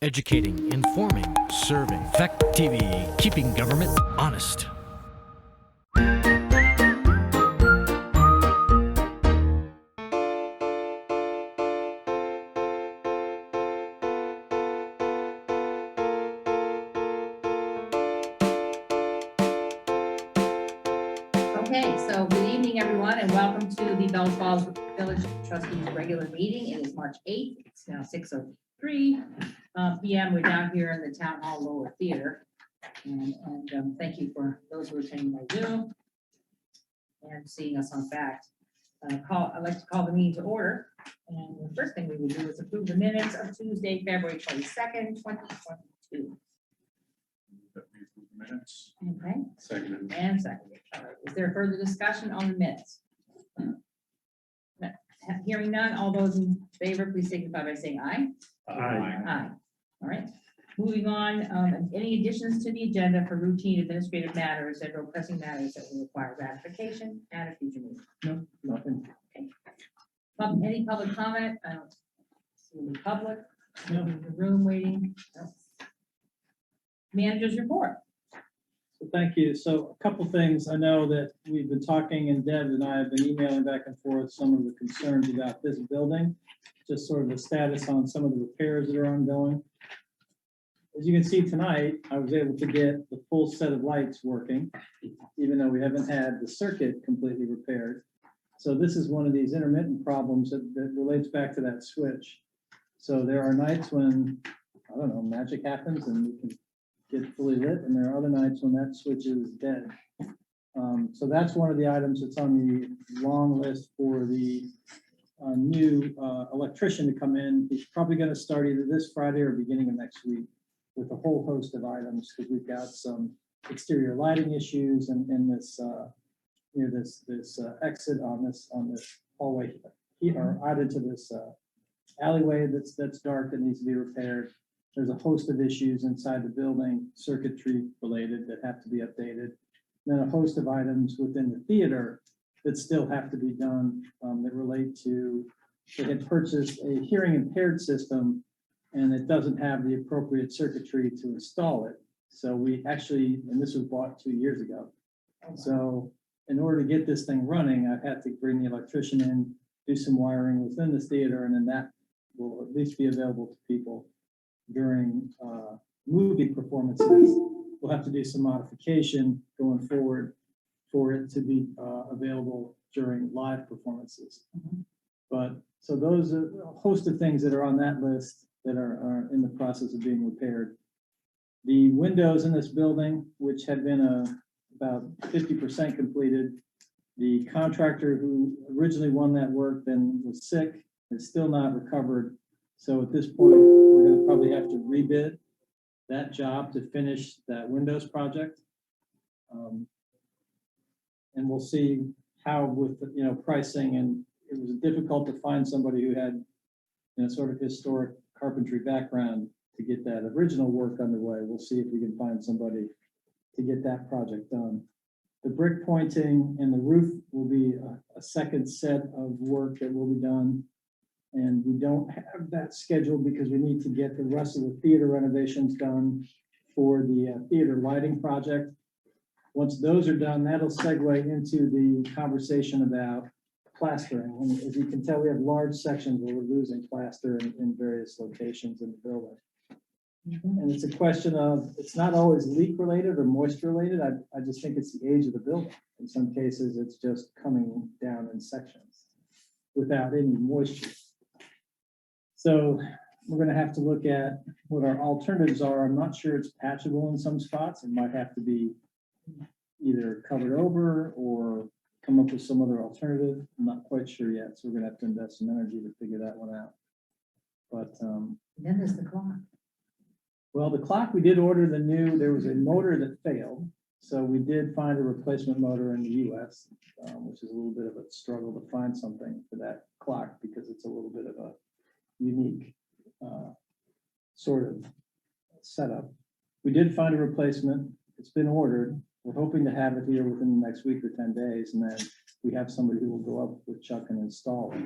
Educating, informing, serving. Fact TV, keeping government honest. Okay, so good evening, everyone, and welcome to the Bellows Falls Village Trustees regular meeting. It is March 8th. It's now 6:03 p.m. We're down here in the Town Hall Lower Theater. And thank you for those who are attending by Zoom and seeing us on fact. I'd like to call the meeting to order. And the first thing we would do is approve the minutes of Tuesday, February 22nd, 2022. Minutes. Okay, Seconded. and seconded. All right. Is there further discussion on the minutes? Hearing none, all those in favor, please signify by saying aye. Aye. All right. Moving on, any additions to the agenda for routine administrative matters and or pressing matters that will require ratification at a future meeting? No, nothing. Okay. Any public comment? I don't see any public. No. In the room waiting. No. Managers report. So thank you. So a couple things. I know that we've been talking, and Deb and I have been emailing back and forth some of the concerns about this building, just sort of the status on some of the repairs that are ongoing. As you can see tonight, I was able to get the full set of lights working, even though we haven't had the circuit completely repaired. So this is one of these intermittent problems that relates back to that switch. So there are nights when, I don't know, magic happens and we can get fully lit, and there are other nights when that switch is dead. So that's one of the items that's on the long list for the new electrician to come in. He's probably going to start either this Friday or beginning of next week with a whole host of items, because we've got some exterior lighting issues and this near this exit on this hallway here, out into this alleyway that's dark that needs to be repaired. There's a host of issues inside the building, circuitry related, that have to be updated. And then a host of items within the theater that still have to be done, that relate to, they had purchased a hearing impaired system and it doesn't have the appropriate circuitry to install it. So we actually, and this was bought 2 years ago. So in order to get this thing running, I've had to bring the electrician in, do some wiring within this theater, and then that will at least be available to people during movie performances. We'll have to do some modification going forward for it to be available during live performances. But so those are a host of things that are on that list that are in the process of being repaired. The windows in this building, which had been about 50% completed, the contractor who originally won that work then was sick, is still not recovered. So at this point, we're going to probably have to rebid that job to finish that windows project. And we'll see how with, pricing, and it was difficult to find somebody who had, sort of historic carpentry background to get that original work underway. We'll see if we can find somebody to get that project done. The brick pointing and the roof will be a second set of work that will be done. And we don't have that scheduled because we need to get the rest of the theater renovations done for the theater lighting project. Once those are done, that'll segue into the conversation about plastering. And as you can tell, we have large sections where we're losing plaster in various locations in the building. And it's a question of, it's not always leak related or moisture related. I just think it's the age of the building. In some cases, it's just coming down in sections without any moisture. So we're going to have to look at what our alternatives are. I'm not sure it's patchable in some spots. It might have to be either covered over or come up with some other alternative. I'm not quite sure yet. So we're going to have to invest some energy to figure that one out. But Then there's the clock. well, the clock, we did order the new, there was a motor that failed. So we did find a replacement motor in the US, which is a little bit of a struggle to find something for that clock because it's a little bit of a unique sort of setup. We did find a replacement. It's been ordered. We're hoping to have it here within the next week or 10 days. And then we have somebody who will go up with Chuck and install it.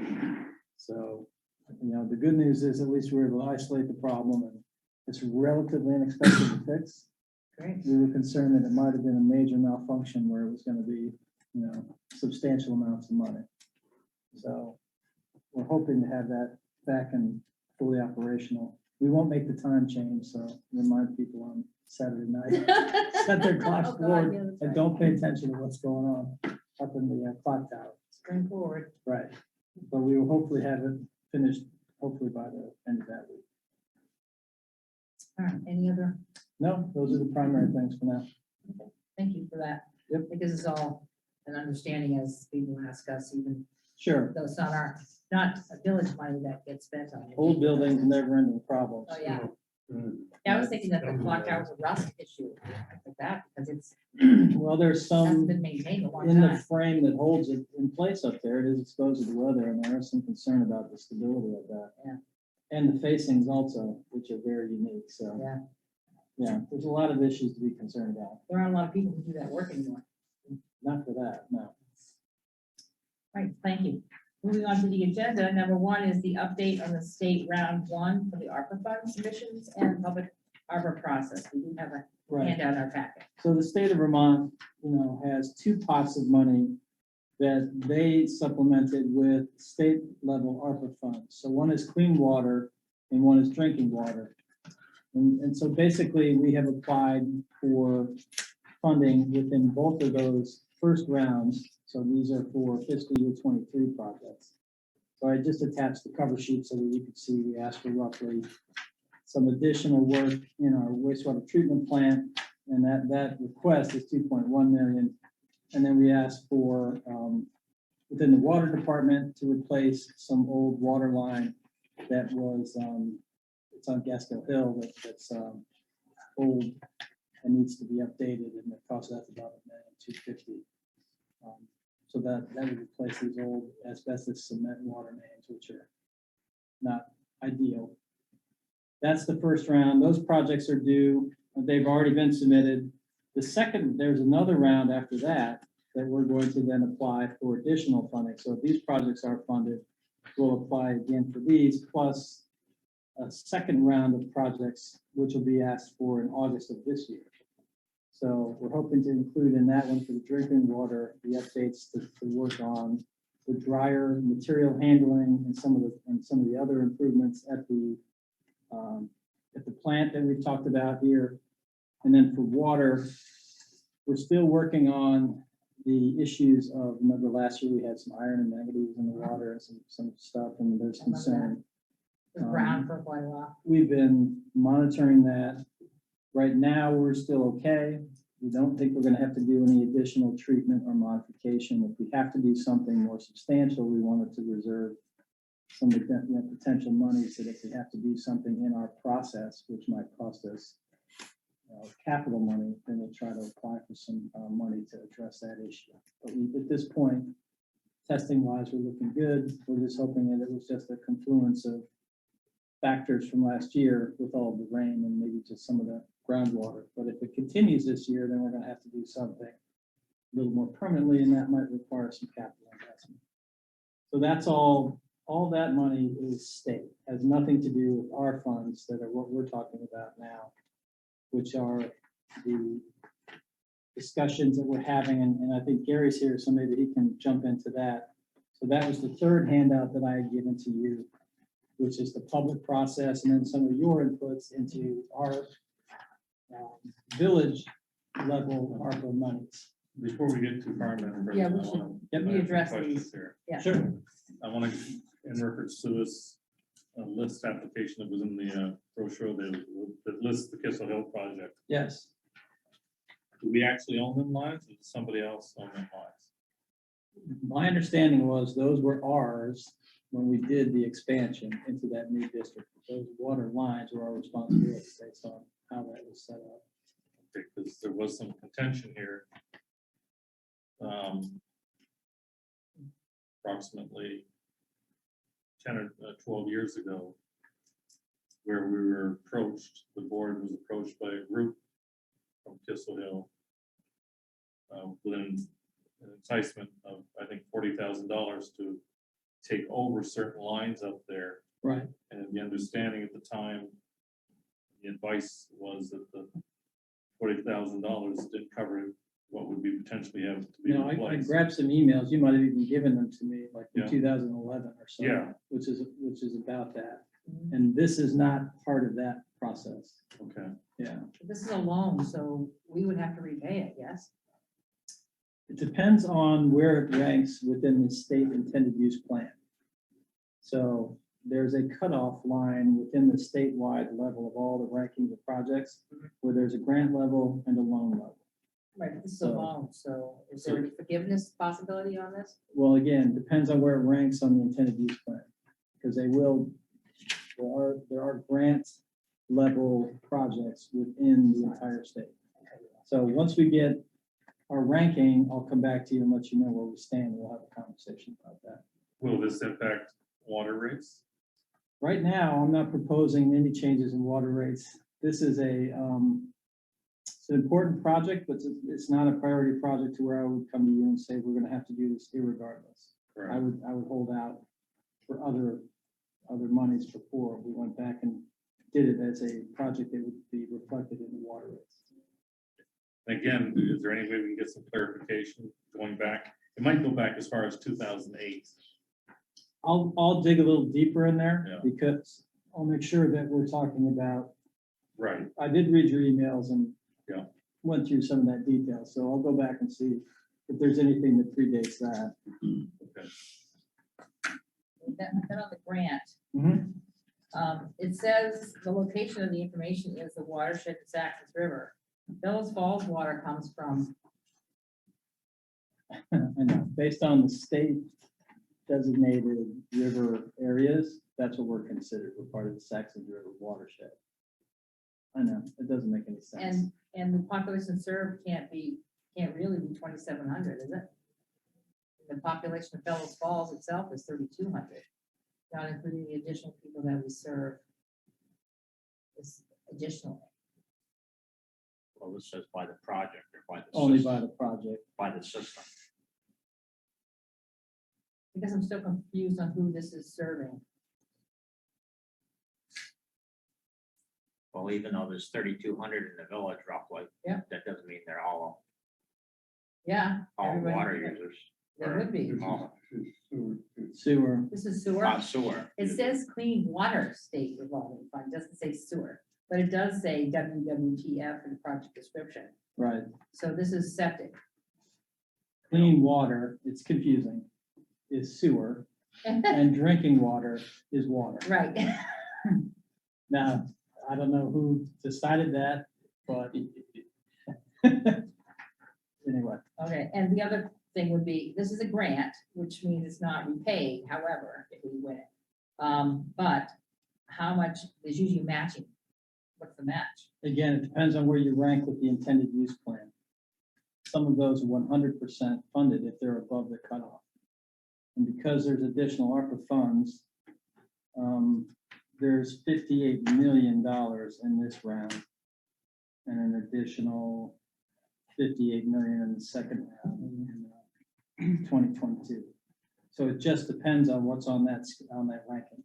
So, the good news is at least we're able to isolate the problem and It's relatively inexpensive to fix. Great. We were concerned that it might have been a major malfunction where it was gonna be, substantial amounts of money. So we're hoping to have that back and fully operational. We won't make the time change, so remind people on Saturday night, set their clocks Oh, God, forward yeah, that's and right. don't pay attention to what's going on up in the clock tower. Spring forward. Right. But we will hopefully have it finished, hopefully by the end of that week. All right, any other, No, those are the primary things for now. thank you for that. Yep. Because it's all an understanding as people ask us, even Sure. though it's not a village money that gets spent on it. Old buildings, never ending problems. Oh, yeah. Yeah, I was thinking that the clock tower was a rust issue, like that, because it's, Well, there's hasn't some been maintained a long in the time. frame that holds it in place up there. It is exposed to the weather, and there is some concern about the stability of that. Yeah. And the facings also, which are very unique. So, Yeah, yeah, there's a lot of issues to be concerned about. there aren't a lot of people who do that work anymore. Not for that, no. Right, thank you. Moving on to the agenda, number one is the update on the state round one for the ARPA fund submissions and public ARPA process. We do have a Right. handout in our packet. So the state of Vermont, has two pots of money that they supplemented with state level ARPA funds. So one is clean water and one is drinking water. And so basically we have applied for funding within both of those first rounds. So these are for fiscal year 23 projects. So I just attached the cover sheet so that you could see we asked for roughly some additional work in our wastewater treatment plant. And that request is 2.1 million. And then we asked for, within the water department, to replace some old water line that was, it's on Gasco Hill, that's old and needs to be updated, and the cost of that's about $1,250,000. So that would replace these old asbestos cement water mains, which are not ideal. That's the first round. Those projects are due. They've already been submitted. The second, there's another round after that we're going to then apply for additional funding. So if these projects are funded, we'll apply again for these, plus a second round of projects, which will be asked for in August of this year. So we're hoping to include in that one for the drinking water, the updates to work on the dryer material handling and some of the other improvements at the plant that we've talked about here. And then for water, we're still working on the issues of, remember last year we had some iron and manganese in the water and some stuff, and there's I remember concern. It was brown for quite a while. We've been monitoring that. Right now, we're still okay. We don't think we're gonna have to do any additional treatment or modification. If we have to do something more substantial, we wanted to reserve some of the potential monies that if we have to do something in our process, which might cost us capital money, then we'll try to apply for some money to address that issue. But at this point, testing wise, we're looking good. We're just hoping that it was just a confluence of factors from last year with all the rain and maybe just some of the groundwater. But if it continues this year, then we're going to have to do something a little more permanently, and that might require some capital investment. So that's all that money is state, has nothing to do with our funds that are what we're talking about now, which are the discussions that we're having. And I think Gary's here, so maybe he can jump into that. So that was the third handout that I had given to you, which is the public process, and then some of your inputs into our village level ARPA monies. Before we get too far, Madam Yeah, President, we I should want readdress questions these. here. Yeah. Sure. I want to, in reference to this list application that was in the brochure that lists the Kissel Hill project. Yes. Do we actually own them lines, or does somebody else own them lines? My understanding was those were ours when we did the expansion into that new district. Those water lines were our responsibility based on how that was set up. Because there was some contention here. Approximately 10 or 12 years ago, where we were approached, the board was approached by a group from Kissel Hill with an enticement of, I think, $40,000 to take over certain lines up there. Right. And the understanding at the time, the advice was that the $40,000 didn't cover what would be potentially have to be You know, I replaced. grabbed some emails, you might have even given them to me, like in Yeah. 2011 or so. Yeah. Which is about that. Mhm. And this is not part of that process, Okay, yeah. This is a loan, so we would have to repay it, yes? It depends on where it ranks within the state intended use plan. So there's a cutoff line within the statewide level of all the rankings of projects, where there's a grant level and a loan level. Right, but this is a So- loan, so is there any forgiveness possibility on this? Well, again, depends on where it ranks on the intended use plan, because there are grant level projects within the entire state. So once we get our ranking, I'll come back to you and let you know where we stand. We'll have a conversation about that. will this impact water rates? Right now, I'm not proposing any changes in water rates. This is it's an important project, but it's not a priority project to where I would come to you and say, we're gonna have to do this irregardless. I Correct. would hold out for other monies before we went back and did it as a project that would be reflected in the water rates. Again, is there any way we can get some clarification going back? It might go back as far as 2008. I'll dig a little deeper in there Yeah. because I'll make sure that we're talking about, Right, I did read your emails and Yeah. went through some of that detail, so I'll go back and see if there's anything that predates that. okay. Then on the grant, Mhm. it says the location of the information is the watershed of Saxons River. Bellows Falls water comes from, I know, based on the state designated river areas, that's what we're considered. We're part of the Saxon River watershed. I know, it doesn't make any sense. and the population served can't really be 2,700, is it? The population of Bellows Falls itself is 3,200, not including the additional people that we serve. This additionally. Well, this says by the project or by the Only system, by the project. by the system. Because I'm still confused on who this is serving. Well, even though there's 3,200 in the village roughly. Yeah. That doesn't mean they're all Yeah. everybody- water users. They would be. All Sewer. This is sewer. not sewer. It says clean water state revolving fund, doesn't say sewer, but it does say WWTF in the project description. Right. So this is septic. Clean water, it's confusing, is sewer, and drinking water is water. Right. Now, I don't know who decided that, but anyway, Okay, and the other thing would be, this is a grant, which means it's not repaid, however, if we win it. But how much is usually matching? What's the match? again, it depends on where you rank with the intended use plan. Some of those are 100% funded if they're above the cutoff. And because there's additional ARPA funds, there's $58 million in this round. And an additional 58 million in the second round in 2022. So it just depends on what's on that ranking.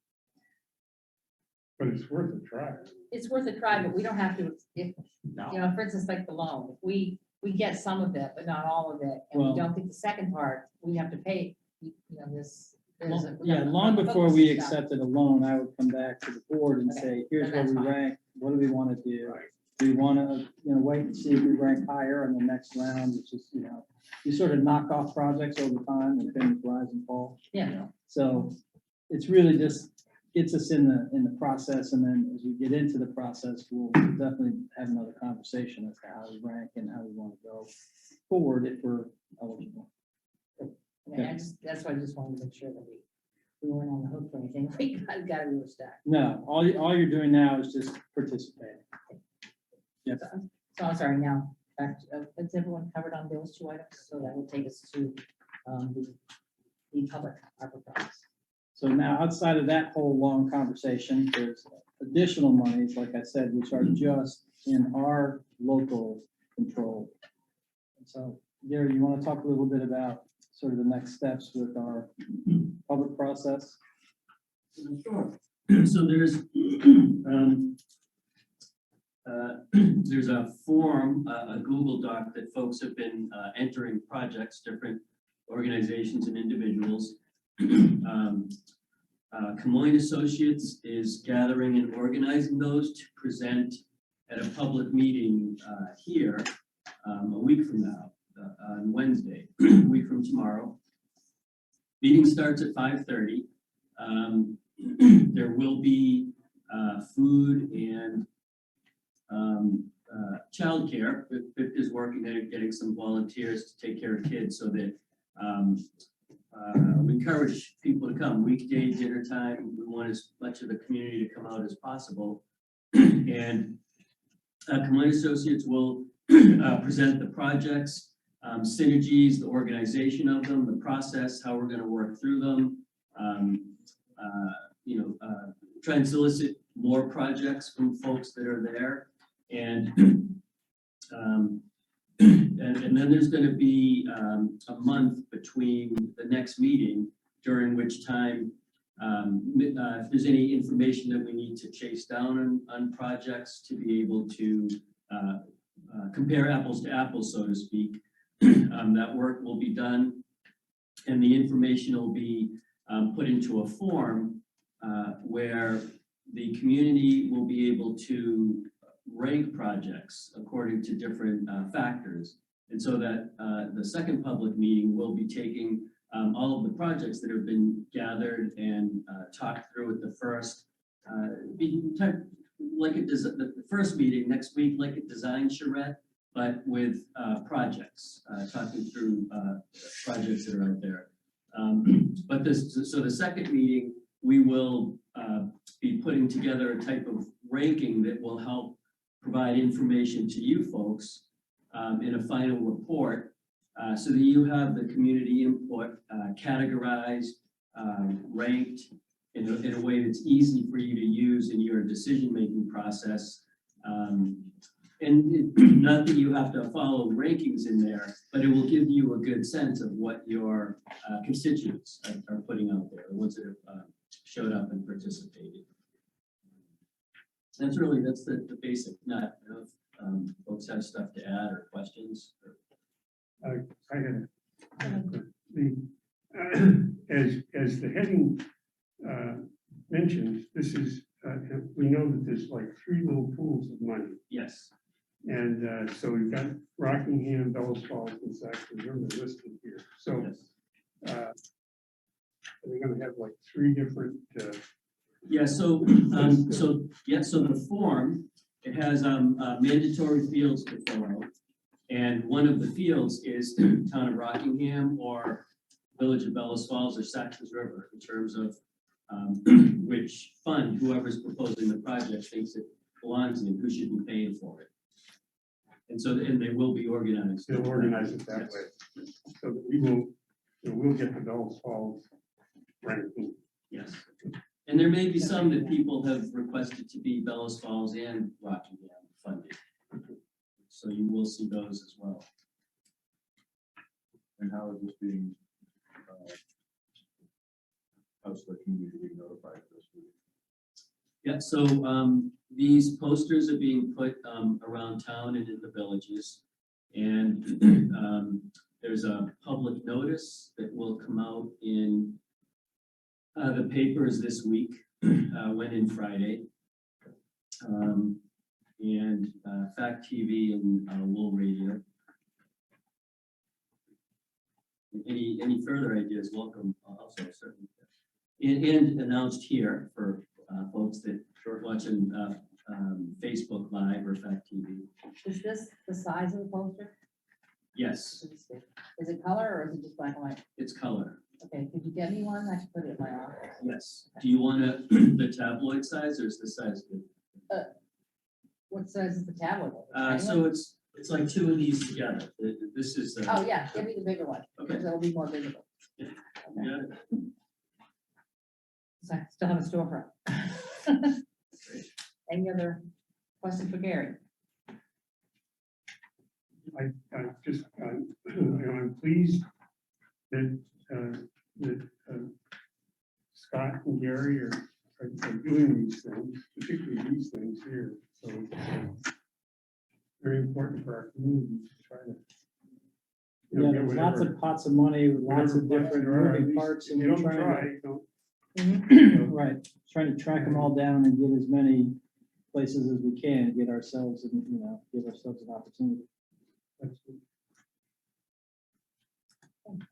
But it's worth a try. It's worth a try, but we don't have to, if, No. you know, for instance, like the loan, if we get some of it, but not all of it, and Well- we don't get the second part, we have to pay, you know, this. there's a- Yeah, long before we accepted a loan, I would come back to the board and Okay, say, here's then where we that's fine. rank, what do we want to do? Do we want to, wait and see if we rank higher in the next round, which is, you sort of knock off projects over time and things rise and fall. Yeah, So it's really just gets us in the process, and then as we get into the process, we'll definitely have another conversation as to how we rank and how we want to go forward if we're eligible. and that's why I just wanted to make sure that we weren't on the hook for anything, we got to be respect. No, all you're doing now is just participating. Yep. So I'm sorry, now, back, has everyone covered on those two items? So that will take us to, the public ARPA process. So now, outside of that whole long conversation, there's additional monies, like I said, which are just in our local control. And so, Gary, you want to talk a little bit about sort of the next steps with our public process? Sure. So there's there's a form, a Google Doc that folks have been entering projects, different organizations and individuals. Camoin Associates is gathering and organizing those to present at a public meeting here a week from now, on Wednesday, a week from tomorrow. Meeting starts at 5:30. There will be food and childcare. BIP is working at getting some volunteers to take care of kids so that we encourage people to come. Weekday dinner time, we want as much of the community to come out as possible. And Camoin Associates will present the projects, synergies, the organization of them, the process, how we're going to work through them. Try and solicit more projects from folks that are there. And and then there's going to be a month between the next meeting, during which time, if there's any information that we need to chase down on projects to be able to compare apples to apples, so to speak, that work will be done, and the information will be put into a form where the community will be able to rank projects according to different factors. And so that the second public meeting will be taking all of the projects that have been gathered and talked through at the first, the first meeting next week, like a design charrette, but with projects, talking through projects that are out there. So the second meeting, we will be putting together a type of ranking that will help provide information to you folks in a final report, so that you have the community input categorized, ranked in a way that's easy for you to use in your decision-making process. Not that you have to follow rankings in there, but it will give you a good sense of what your constituents are putting out there, the ones that have showed up and participated. That's the basic nut. I don't know if folks have stuff to add or questions. I had as the heading mentions, this is we know that there's like 3 little pools of money, Yes. and so we've got Rockingham, Bellows Falls, and Saxon River listed here. So Yes. we're going to have like 3 different. Yeah. So so the form, it has mandatory fields to fill out, and one of the fields is Town of Rockingham or Village of Bellows Falls or Saxons River, in terms of which fund whoever's proposing the project thinks it belongs in, who should be paying for it. And so, and they will be organized. They'll organize it that way, so that we will, we'll get the Bellows Falls ranking. Yes. And there may be some that people have requested to be Bellows Falls and Rockingham funded. So you will see those as well. And how is this being, how's the community being notified of this? Yeah, so these posters are being put around town and in the villages. And there's a public notice that will come out in the papers this week, went in Friday. And Fact TV and Wool Radio. Any further ideas, welcome also, certainly. And announced here for folks that are watching Facebook Live or Fact TV. Is this the size of the poster? Yes, Is it color or is it just black and white? it's color. Okay, could you get me one? I can put it in my office. Yes. Do you want the tabloid size or is the size good? What size is the tablet? So it's like 2 of these together. This is. Oh, yeah, give me the bigger one, Okay. because it'll be more visible. Yeah. Okay. Got it. So I still have a storefront. Great. I Question for Gary? just, I'm pleased that, Scott and Gary are doing these things, particularly these things here. So very important for our community to try to. you know, Yeah, get there's lots whatever- of pots of money, with lots of whatever different there are. At moving least parts, if and you we're don't trying try, to, you don't. right, trying to track them all down and get as many places as we can, get ourselves, give ourselves an opportunity.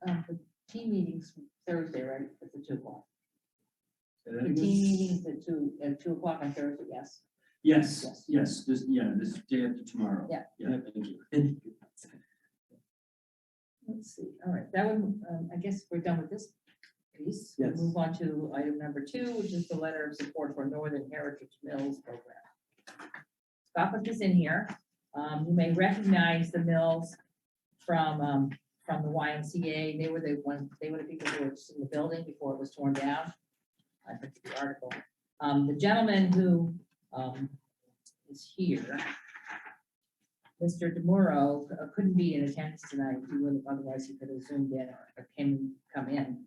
The team meetings Thursday, right, at the 2 o'clock. Say that The again? team meetings at 2 o'clock on Thursday, yes. Yes, this day after tomorrow. Yeah. Yeah, thank you. Let's see, all right, that one, I guess we're done with this piece. We'll Yes. move on to item number 2, which is the letter of support for Northern Heritage Mills program. Scott put this in here. You may recognize the mills from the YMCA. They were the people who were just in the building before it was torn down. I put the article. The gentleman who is here, Mr. DeMuro, couldn't be in attendance tonight. He would have, otherwise he could have zoomed in or come in.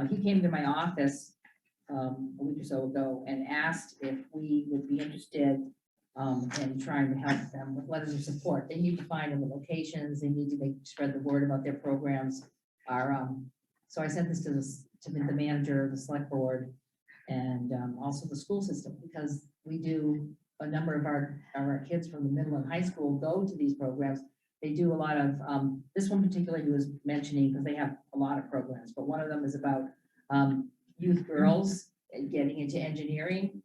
He came to my office a week or so ago and asked if we would be interested in trying to help them with letters of support. They need to find them the locations. They need to spread the word about their programs. So I sent this to the manager of the select board and also the school system, because we do a number of our kids from the middle and high school go to these programs. They do a lot of, this one particularly he was mentioning, because they have a lot of programs, but one of them is about youth girls getting into engineering,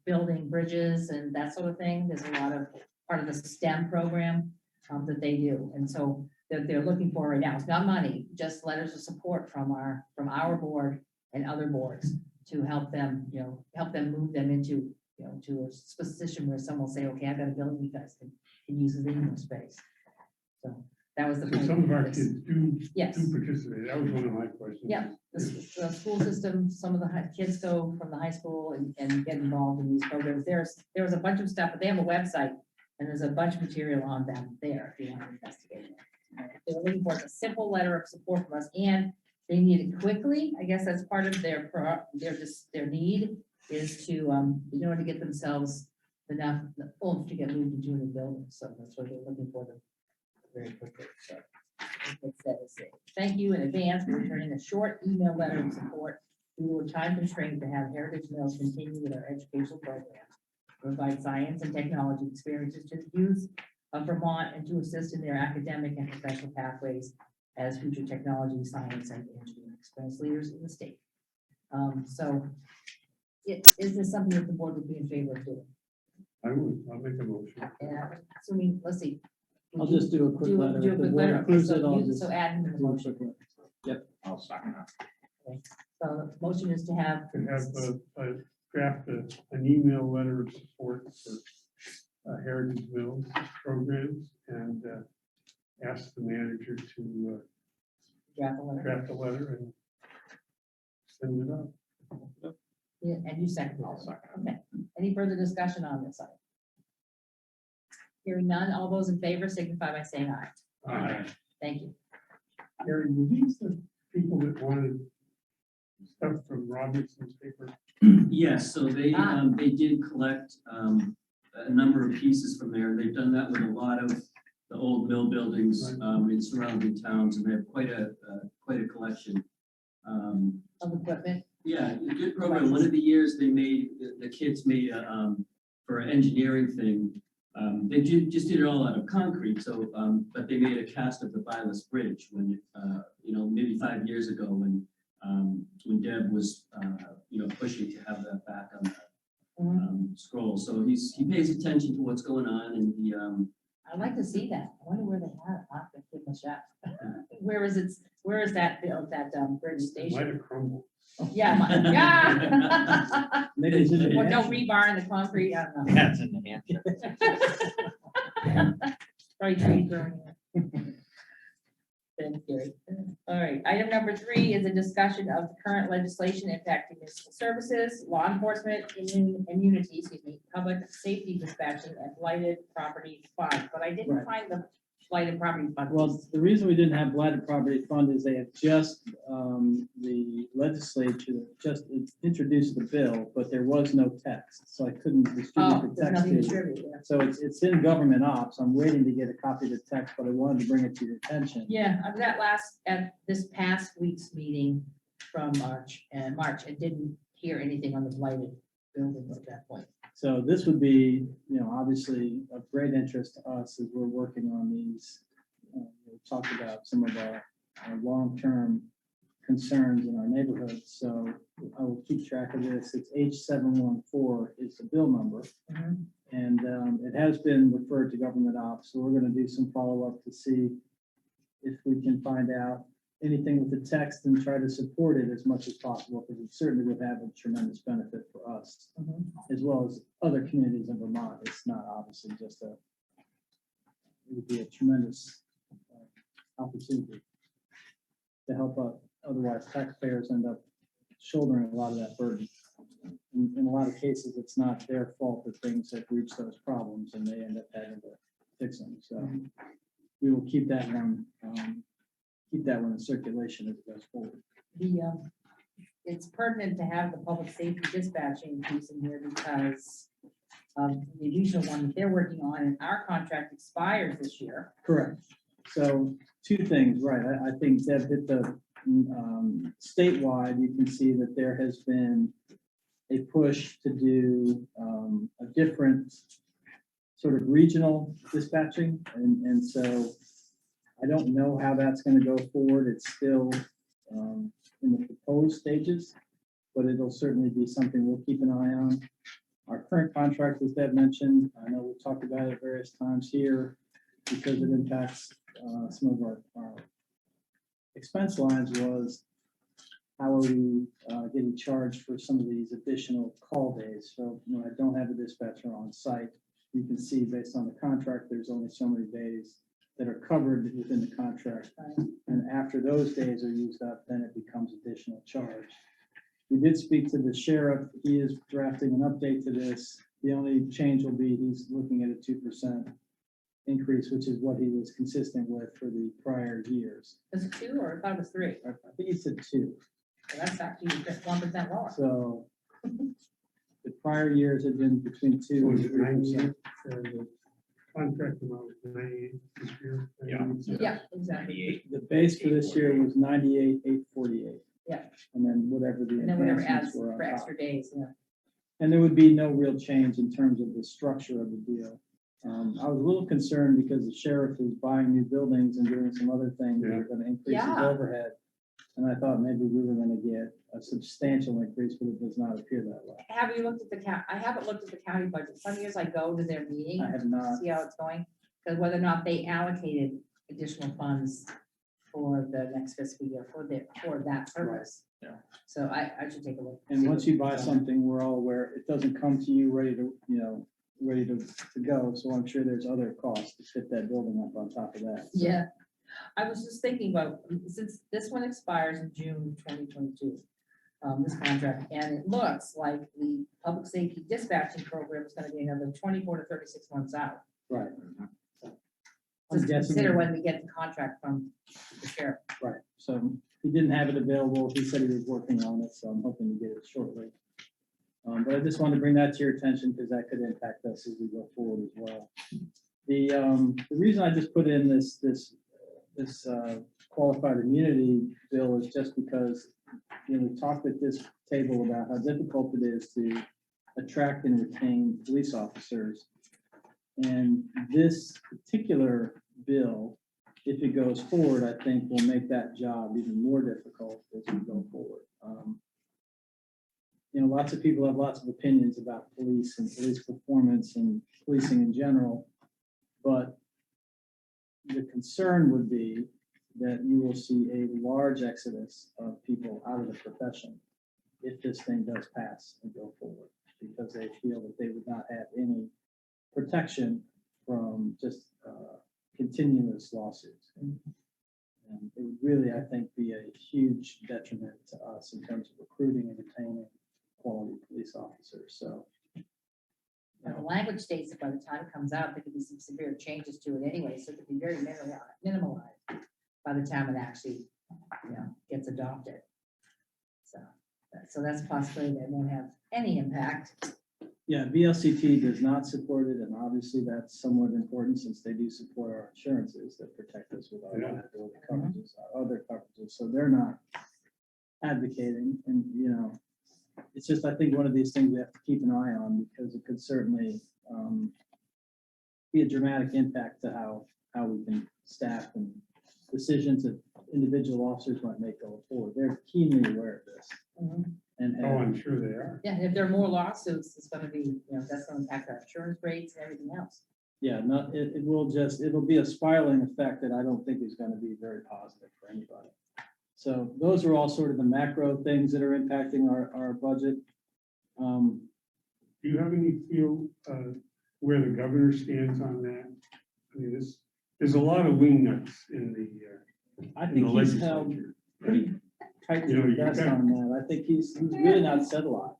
building bridges and that sort of thing. There's a lot of part of the STEM program that they do. And so that they're looking for right now, it's not money, just letters of support from our board and other boards to help them, move them into, to a position where someone will say, okay, I've got a building you guys can use as living space. So that was the So point. some of our this. kids do Yes. participate. That was one of my questions. Yeah. The school system, some of the kids go from the high school and get involved in these programs. There was a bunch of stuff, but they have a website and there's a bunch of material on them there if you want to investigate it. They were looking for a simple letter of support from us, and they need it quickly. I guess that's part of their need is to, in order to get themselves enough oomph to get moved into a new building. So that's what they're looking for them very quickly. So thank you in advance for returning a short email letter of support. We were time constrained to have Heritage Mills continue with our educational program, provide science and technology experiences to the youth of Vermont and to assist in their academic and professional pathways as future technology, science, and engineering experience leaders in the state. So is this something that the board would be in favor of doing? I'll make a motion. And assuming, let's see. I'll just do a quick letter. Do a If the quick board letter. Okay, approves it, I'll so just so add in the do a motion. quick letter. I'll second that. So the motion is to have. To have draft an email letter of support for Heritage Mills programs and ask the manager to Draft a letter. draft a letter and send it out. Yeah, and you second. I'll second. Okay. Any further discussion on this item? Hearing none, all those in favor signify by saying aye. Thank you. Gary, were these the people that wanted stuff from Robinson's paper? Yes, so they did collect a number of pieces from there. They've done that with a lot of the old mill buildings in surrounding towns, and they have quite a collection. Of equipment. Yeah, a good program. One of the years they made, the kids made for an engineering thing. They just did it all out of concrete, so, but they made a cast of the Bellows Bridge when, maybe 5 years ago when Deb was, pushing to have that back on the scroll. So he pays attention to what's going on, and he, I'd like to see that. I wonder where they have it. I'll have to give them a shot. Where is that built, that bridge It station? might have crumbled. Yeah, yeah. Maybe it's in the Or no answer. rebar in the concrete, I don't know. Yeah, it's in New Hampshire. Probably tree growing there. Thank you. All right, item number 3 is a discussion of the current legislation impacting municipal services, law enforcement, immunity, public safety dispatching, and blighted property funds. But I didn't Right. find blighted property fund. Well, the reason we didn't have blighted property fund is they had just, the legislature just introduced the bill, but there was no text, so I couldn't distribute Oh, the there's text nothing to you. distributed, yeah. So it's in government ops. I'm waiting to get a copy of the text, but I wanted to bring it to your attention. Yeah, I was at this past week's meeting from March, and didn't hear anything on the blighted building at that point. So this would be, obviously of great interest to us as we're working on these. We talked about some of our long-term concerns in our neighborhood, so I will keep track of this. It's H714 is the bill number. Mhm. And it has been referred to government ops, so we're gonna do some follow-up to see if we can find out anything with the text and try to support it as much as possible, because it certainly would have a tremendous benefit for us, Mhm. as well as other communities in Vermont. It's not obviously just it would be a tremendous opportunity to help out. Otherwise, taxpayers end up shouldering a lot of that burden. In a lot of cases, it's not their fault that things have reached those problems and they end up having to fix them. So we will keep that one in circulation as it goes forward. It's pertinent to have the public safety dispatching piece in here because the additional one that they're working on and our contract expires this year. Correct. So two things, right? I think Deb hit the statewide, you can see that there has been a push to do a different sort of regional dispatching. And so I don't know how that's going to go forward. It's still in the proposed stages, but it'll certainly be something we'll keep an eye on. Our current contract, as Deb mentioned, I know we've talked about it various times here because it impacts some of our expense lines was how are we getting charged for some of these additional call days? So when I don't have a dispatcher on site, you can see based on the contract, there's only so many days that are covered within the contract. And after those days are used up, then it becomes additional charge. We did speak to the sheriff. He is drafting an update to this. The only change will be he's looking at a 2% increase, which is what he was consistent with for the prior years. Was it 2 or I thought it was 3? I think he said 2. So that's actually just 1% lower. So the prior years have been between 2 and 3%. The contract amount was 98 this year. Yeah. Yeah, exactly. 98. The base for this year was 98,848. Yeah. And then whatever the And then whatever enhancements adds were on for top. extra days, yeah. And there would be no real change in terms of the structure of the deal. I was a little concerned because the sheriff is buying new buildings and doing some other things that are gonna increase his Yeah. overhead. And I thought maybe we were gonna get a substantial increase, but it does not appear that way. Have you looked at the county? I haven't looked at the county budget. Some years I go to their meeting, I have not. see how it's going, because whether or not they allocated additional funds for the next fiscal year for that purpose. Yeah. So I should take a look. And once you buy something, we're all aware, it doesn't come to you ready to, ready to go. So I'm sure there's other costs to fit that building up on top of that. So Yeah, I was just thinking about, since this one expires in June 2022, this contract, and it looks like the public safety dispatching program is gonna be another 24 to 36 months out. Right. Just guessing- consider when we get the contract from the sheriff. Right. So he didn't have it available. He said he was working on it, so I'm hoping to get it shortly. But I just wanted to bring that to your attention because that could impact us as we go forward as well. The reason I just put in this qualified immunity bill is just because, we talked at this table about how difficult it is to attract and retain police officers. And this particular bill, if it goes forward, I think will make that job even more difficult as we go forward. Lots of people have lots of opinions about police and police performance and policing in general. But the concern would be that you will see a large exodus of people out of the profession if this thing does pass and go forward, because they feel that they would not have any protection from just continuous lawsuits. And it would really, I think, be a huge detriment to us in terms of recruiting and retaining quality police officers. So But the language states that by the time it comes out, there could be some severe changes to it anyway, so it could be very minimalized by the time it actually, gets adopted. So that's a possibility that it won't have any impact. Yeah, VLCT does not support it, and obviously that's somewhat important since they do support our insurances that protect us with our Yeah. liability coverages, our other coverages, so they're not advocating, and, it's just, I think, one of these things we have to keep an eye on, because it could certainly be a dramatic impact to how we can staff and decisions that individual officers might make going forward. They're keenly aware of this. And Oh, I'm sure they are. Yeah, and if there are more lawsuits, it's gonna be, that's gonna impact our insurance rates and everything else. yeah, not, it'll be a spiraling effect that I don't think is gonna be very positive for anybody. So those are all sort of the macro things that are impacting our budget. Do you have any feel where the governor stands on that? I mean, there's a lot of wing nuts in I the think he's held legislature. pretty tight to You know, the you vest got- on that. I think he's really not said a lot.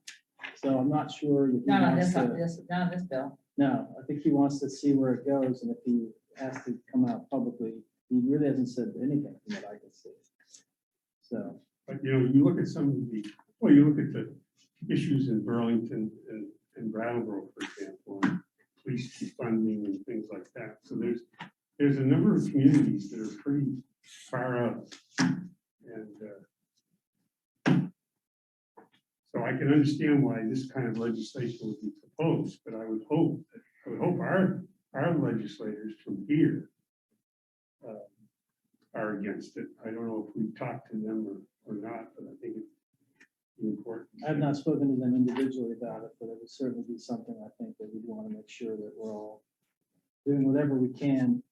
So I'm not sure. That he Not on wants this, to- not on this bill. No, I think he wants to see where it goes, and if he has to come out publicly, he really hasn't said anything from what I can see. So, But, you look at some of you look at the issues in Burlington and Brattleboro, for example, and police funding and things like that. So there's a number of communities that are pretty far out. And so I can understand why this kind of legislation would be proposed, but I would hope our legislators from here are against it. I don't know if we've talked to them or not, but I think it's important. I've not spoken to them individually about it, but it would certainly be something I think that we'd want to make sure that we're all doing whatever we can.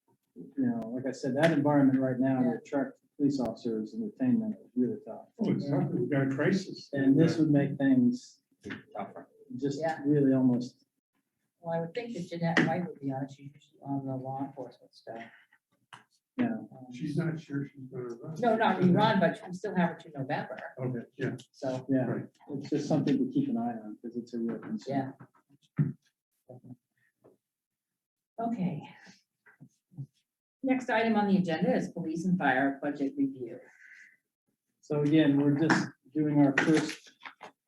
Like I said, that environment right now, to attract police officers and retain them is really tough. Oh, it's tough. We've got a crisis. And this would make things just Yeah. really almost, Well, I would think that Jeanette White would be on it, she's usually on the law enforcement stuff. She's not sure she's gonna run. No, not rerun, but we still have her to November, Okay, yeah, so, yeah, right. it's just something to keep an eye on because it's a real concern. yeah. Okay. Next item on the agenda is police and fire budget review. So again, we're just doing our first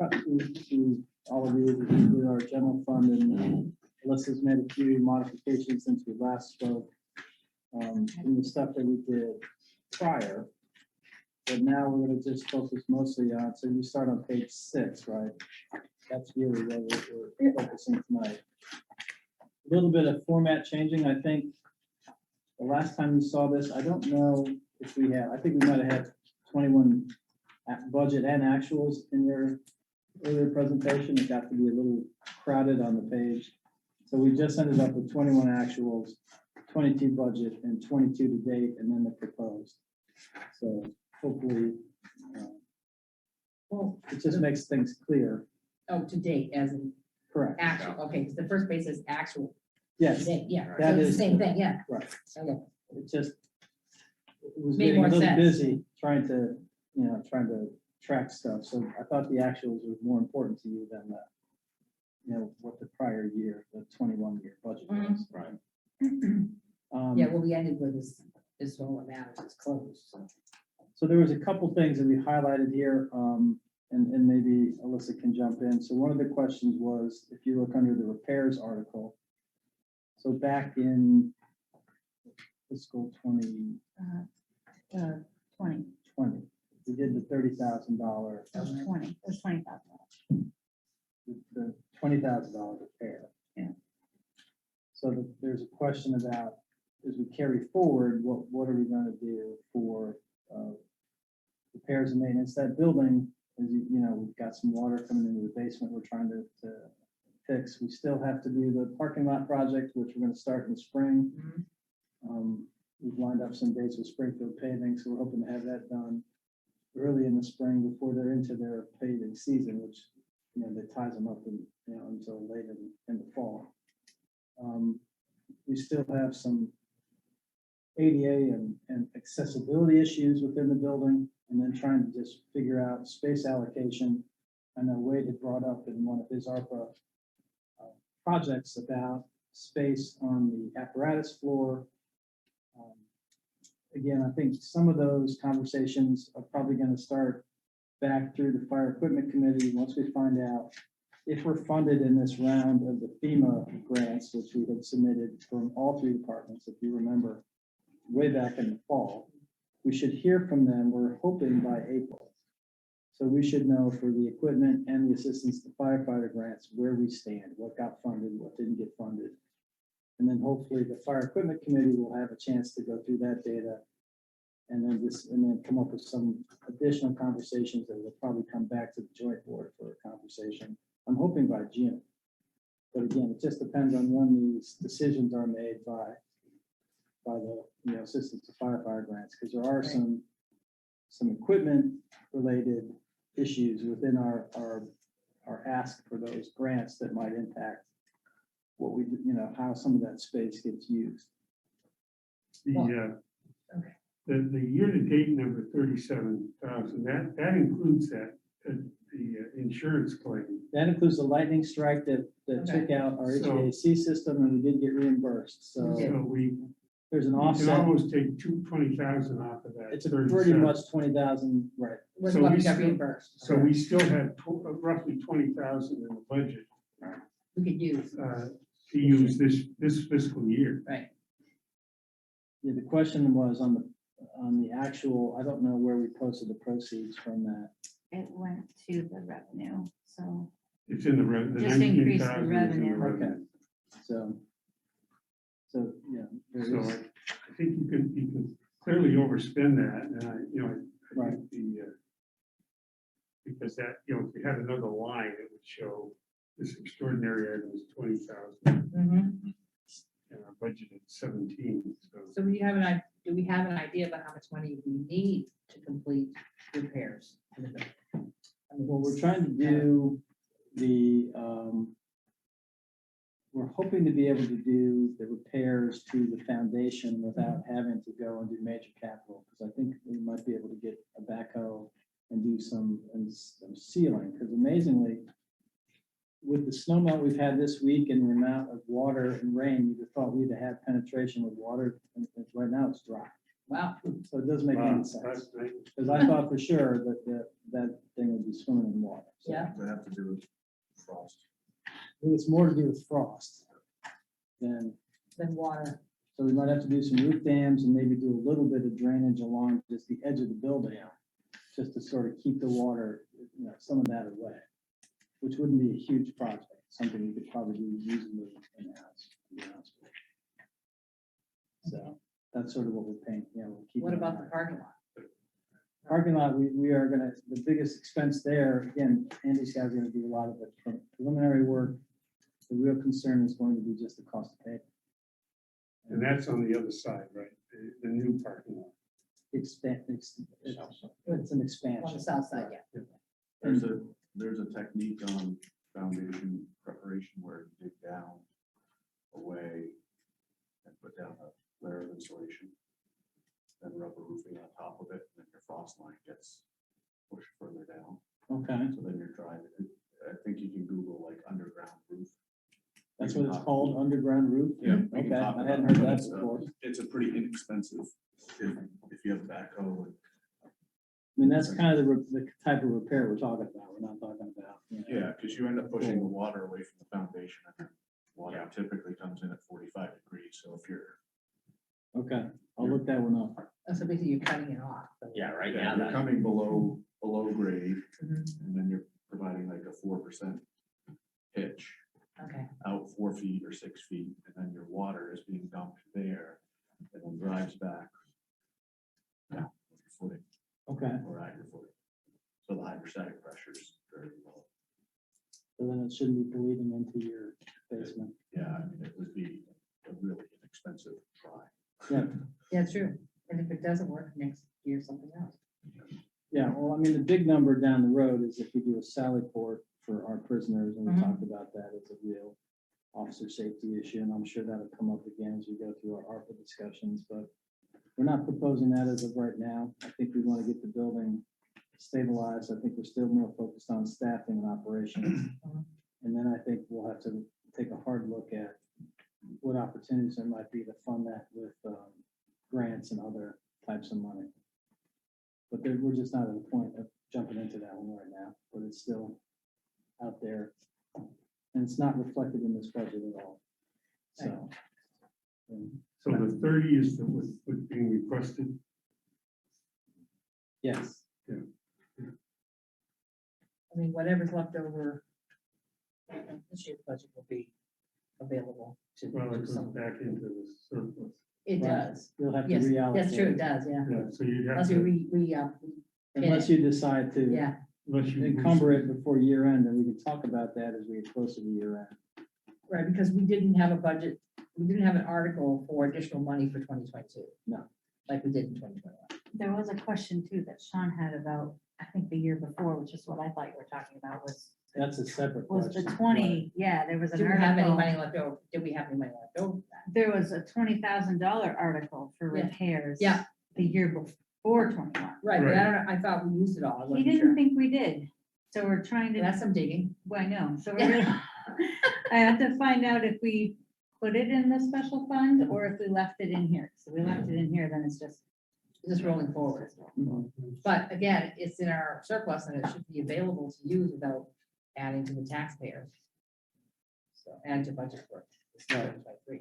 cut to all of you with our general fund, and Alyssa's made a few modifications since we last spoke. In the stuff that we did prior. But now we're gonna just focus mostly on, so you start on page 6, right? That's really where we're focusing tonight. A little bit of format changing, I think. The last time you saw this, I don't know if we had, I think we might have had 21 budget and actuals in your earlier presentation. It got to be a little crowded on the page. So we just ended up with 21 actuals, 22 budget, and 22 to date, and then the proposed. So hopefully, Well, it just makes things clear. oh, to date, as in Correct. actual, okay, because the first page says actual, to Yes, date, yeah, That so it's the is same thing, yeah. right. Okay. It just, it was Made getting a more little sense. busy trying to track stuff. So I thought the actuals was more important to you than what the prior year, the 21 year budget was. Right. Yeah, well, we ended with this whole amount, it's closed, so. So there was a couple things that we highlighted here, and maybe Alyssa can jump in. So one of the questions was, if you look under the repairs article, so back in fiscal 2020, 20, we did the $30,000, it was 20, it was $20,000. the $20,000 repair. Yeah. So there's a question about, as we carry forward, what are we going to do for repairs and maintenance? That building, as we've got some water coming into the basement we're trying to fix. We still have to do the parking lot project, which we're going to start in the spring. We've lined up some dates with Springfield Paving, so we're hoping to have that done early in the spring before they're into their paving season, which, that ties them up until late in the fall. We still have some ADA and accessibility issues within the building, and then trying to just figure out space allocation. I know Wade had brought up in one of his ARPA projects about space on the apparatus floor. Again, I think some of those conversations are probably gonna start back through the fire equipment committee, once we find out if we're funded in this round of the FEMA grants, which we had submitted from all three departments, if you remember, way back in the fall. We should hear from them, we're hoping by April. So we should know for the equipment and the assistance to firefighter grants, where we stand, what got funded, what didn't get funded. And then hopefully the fire equipment committee will have a chance to go through that data. And then come up with some additional conversations that will probably come back to the joint board for a conversation. I'm hoping by June. But again, it just depends on when these decisions are made by the, assistance to firefighter grants, because there are some equipment related issues within our ask for those grants that might impact what we, how some of that space gets used. The year-to-date number 37,000, that includes the insurance claim. That includes the lightning strike that took out our So- HVAC system, and we did get reimbursed, so Okay. So we there's an can offset. almost take 20,000 off of that. It's a pretty 37. much 20,000, right? Was So what we we got still- reimbursed. So we still have roughly 20,000 in the budget We could use, to use this fiscal year. right, Yeah, the question was on the actual, I don't know where we posted the proceeds from that. It went to the revenue, so It's in the Just increase the 19,000 is in the revenue. revenue. So, yeah. there So is- I think you can clearly overspend that, and I Right. think because that, if we had another line, it would show this extraordinary item is 20,000, mhm. and our budget is 17, so. So do we have an idea about how much money we need to complete repairs? to the building? I mean, Well, we're trying to do we're hoping to be able to do the repairs to the foundation without having to go and do major capital, because I think we might be able to get a backhoe and do some sealing, because amazingly, with the snow melt we've had this week and the amount of water and rain, you'd have thought we'd have had penetration with water, and right now it's dry. Wow, So it doesn't make Wow, any sense, that's nice. because I thought for sure that thing would be swimming in water. So yeah, Does it have to do with frost? it's more to do with frost than, then water, so we might have to do some roof dams and maybe do a little bit of drainage along just the edge of the building, just to sort of keep the water, some of that away, which wouldn't be a huge project, something we could probably do using in-house. to be honest with you. So that's sort of what we're paying, we'll keep. what about the parking lot? Parking lot, we are gonna, the biggest expense there, again, Andy's guys are gonna do a lot of it from preliminary work. The real concern is going to be just the cost of pay. And that's on the other side, right? The new parking lot. It's an On expansion. the south side, yeah. There's a technique on foundation preparation where you dig down away and put down a layer of insulation, then rubber roofing on top of it, and then your frost line gets pushed further down. Okay, So then you're drying it. I think you can Google like underground roof. that's what it's called, underground roof? Yeah. we can Okay, talk I about hadn't it, heard but that it's, before. It's a pretty inexpensive, if you have a backhoe. I mean, that's kind of the type of repair we're talking about. We're not talking about. Yeah, because you end up pushing the water away from the foundation, and then water typically comes in at 45 degrees, so if you're. Okay, I'll look that one up. So basically you're cutting it off. so- Yeah, right Yeah, now, you're that, coming below grade, Mhm. and then you're providing like a 4% pitch Okay, out 4 feet or 6 feet, and then your water is being dumped there, and then drives back. Yeah, with your footing Okay, or at your footing. So the hydrostatic pressure is very low. so then it shouldn't be bleeding into your basement. Yeah, I mean, it would be a really inexpensive try. yeah, true. And if it doesn't work, next year, something else. Yeah, well, I mean, the big number down the road is if we do a sally port for our prisoners, and we Mhm. talked about that as a real officer safety issue, and I'm sure that'll come up again as we go through our ARPA discussions, but we're not proposing that as of right now. I think we want to get the building stabilized. I think we're still more focused on staffing and operations. Mhm. And then I think we'll have to take a hard look at what opportunities there might be to fund that with grants and other types of money. But we're just not at the point of jumping into that one right now, but it's still out there. And it's not reflected in this budget at all. So. So the 30 is the, what's being requested. Yes, I mean, whatever's left over, this year's budget will be available to Well, it do goes some. back into the surplus. It Right. does. you'll have to Yes, reallocate. that's true, it does, yeah. Yeah, so you'd have Unless you to, Unless you decide to yeah, unless you. encumber it before year end, and we can talk about that as we get closer to year end. right, because we didn't have a budget, we didn't have an article for additional money for 2022. No. Like we did in 2021. There was a question too that Sean had about, I think the year before, which is what I thought you were talking about, That's a separate was question. the 20, yeah, there was an Did we have any article. money left over? Did we have any money left over? for that? There was a $20,000 article for Yeah. repairs. Yeah. The year before 21. Right, but I don't know, I thought we used it all. I He wasn't didn't sure. think we did. So we're trying to, That's some digging. well, I know, so we're gonna, I have to find out if we put it in the special fund or if we left it in here. So we left it in here, then it's just. Just rolling forward. Mhm. But again, it's in our surplus and it should be available to use without adding to the taxpayers. So add to budget for. Right. 2023.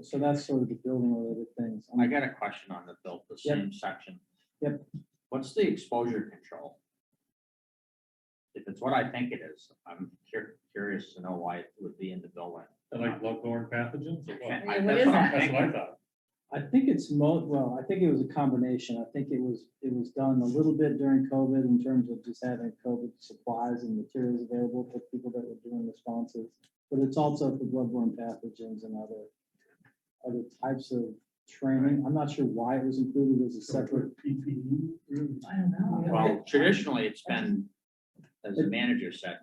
So that's sort of the building related things. I got a question on the bill, the Yep. same section. Yep. What's the exposure control? If it's what I think it is, I'm curious to know why it would be in the building. Like bloodborne pathogens or what? Yeah, That's what is I'm that? That's thinking. what I thought. I think it's well, I think it was a combination. I think it was done a little bit during COVID in terms of just having COVID supplies and materials available for people that were doing responses. But it's also for bloodborne pathogens and other types of training. I'm not sure why it was included as a separate. PPE. I don't know. Well, traditionally, it's been, as the manager said,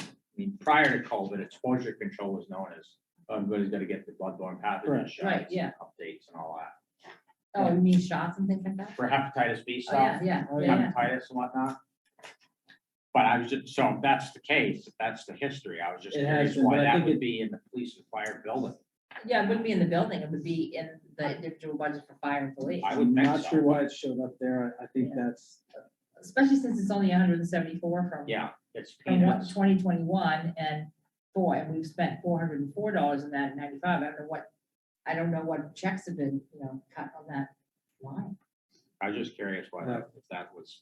I mean, prior to COVID, exposure control was known as, everybody's got to get the bloodborne pathogen Correct. shots. Right, yeah. Updates and all that. Oh, you mean shots and things like that? For hepatitis B Oh, yeah, stuff, yeah, Oh, yeah. hepatitis and whatnot. But I was just, so if that's the case, if that's the history, I was just It has curious been, why but I that think would it- be in the police and fire building. Yeah, it wouldn't be in the building, it would be in the individual budget for fire and police. I would I'm think not so. sure why it showed up there. I think Yeah. that's, Especially since it's only 174 from. Yeah, it's From peanuts. 2021 and and we've spent $404 in that in 95. I don't know what checks have been, cut on that line. I was just curious why Yeah. if that was,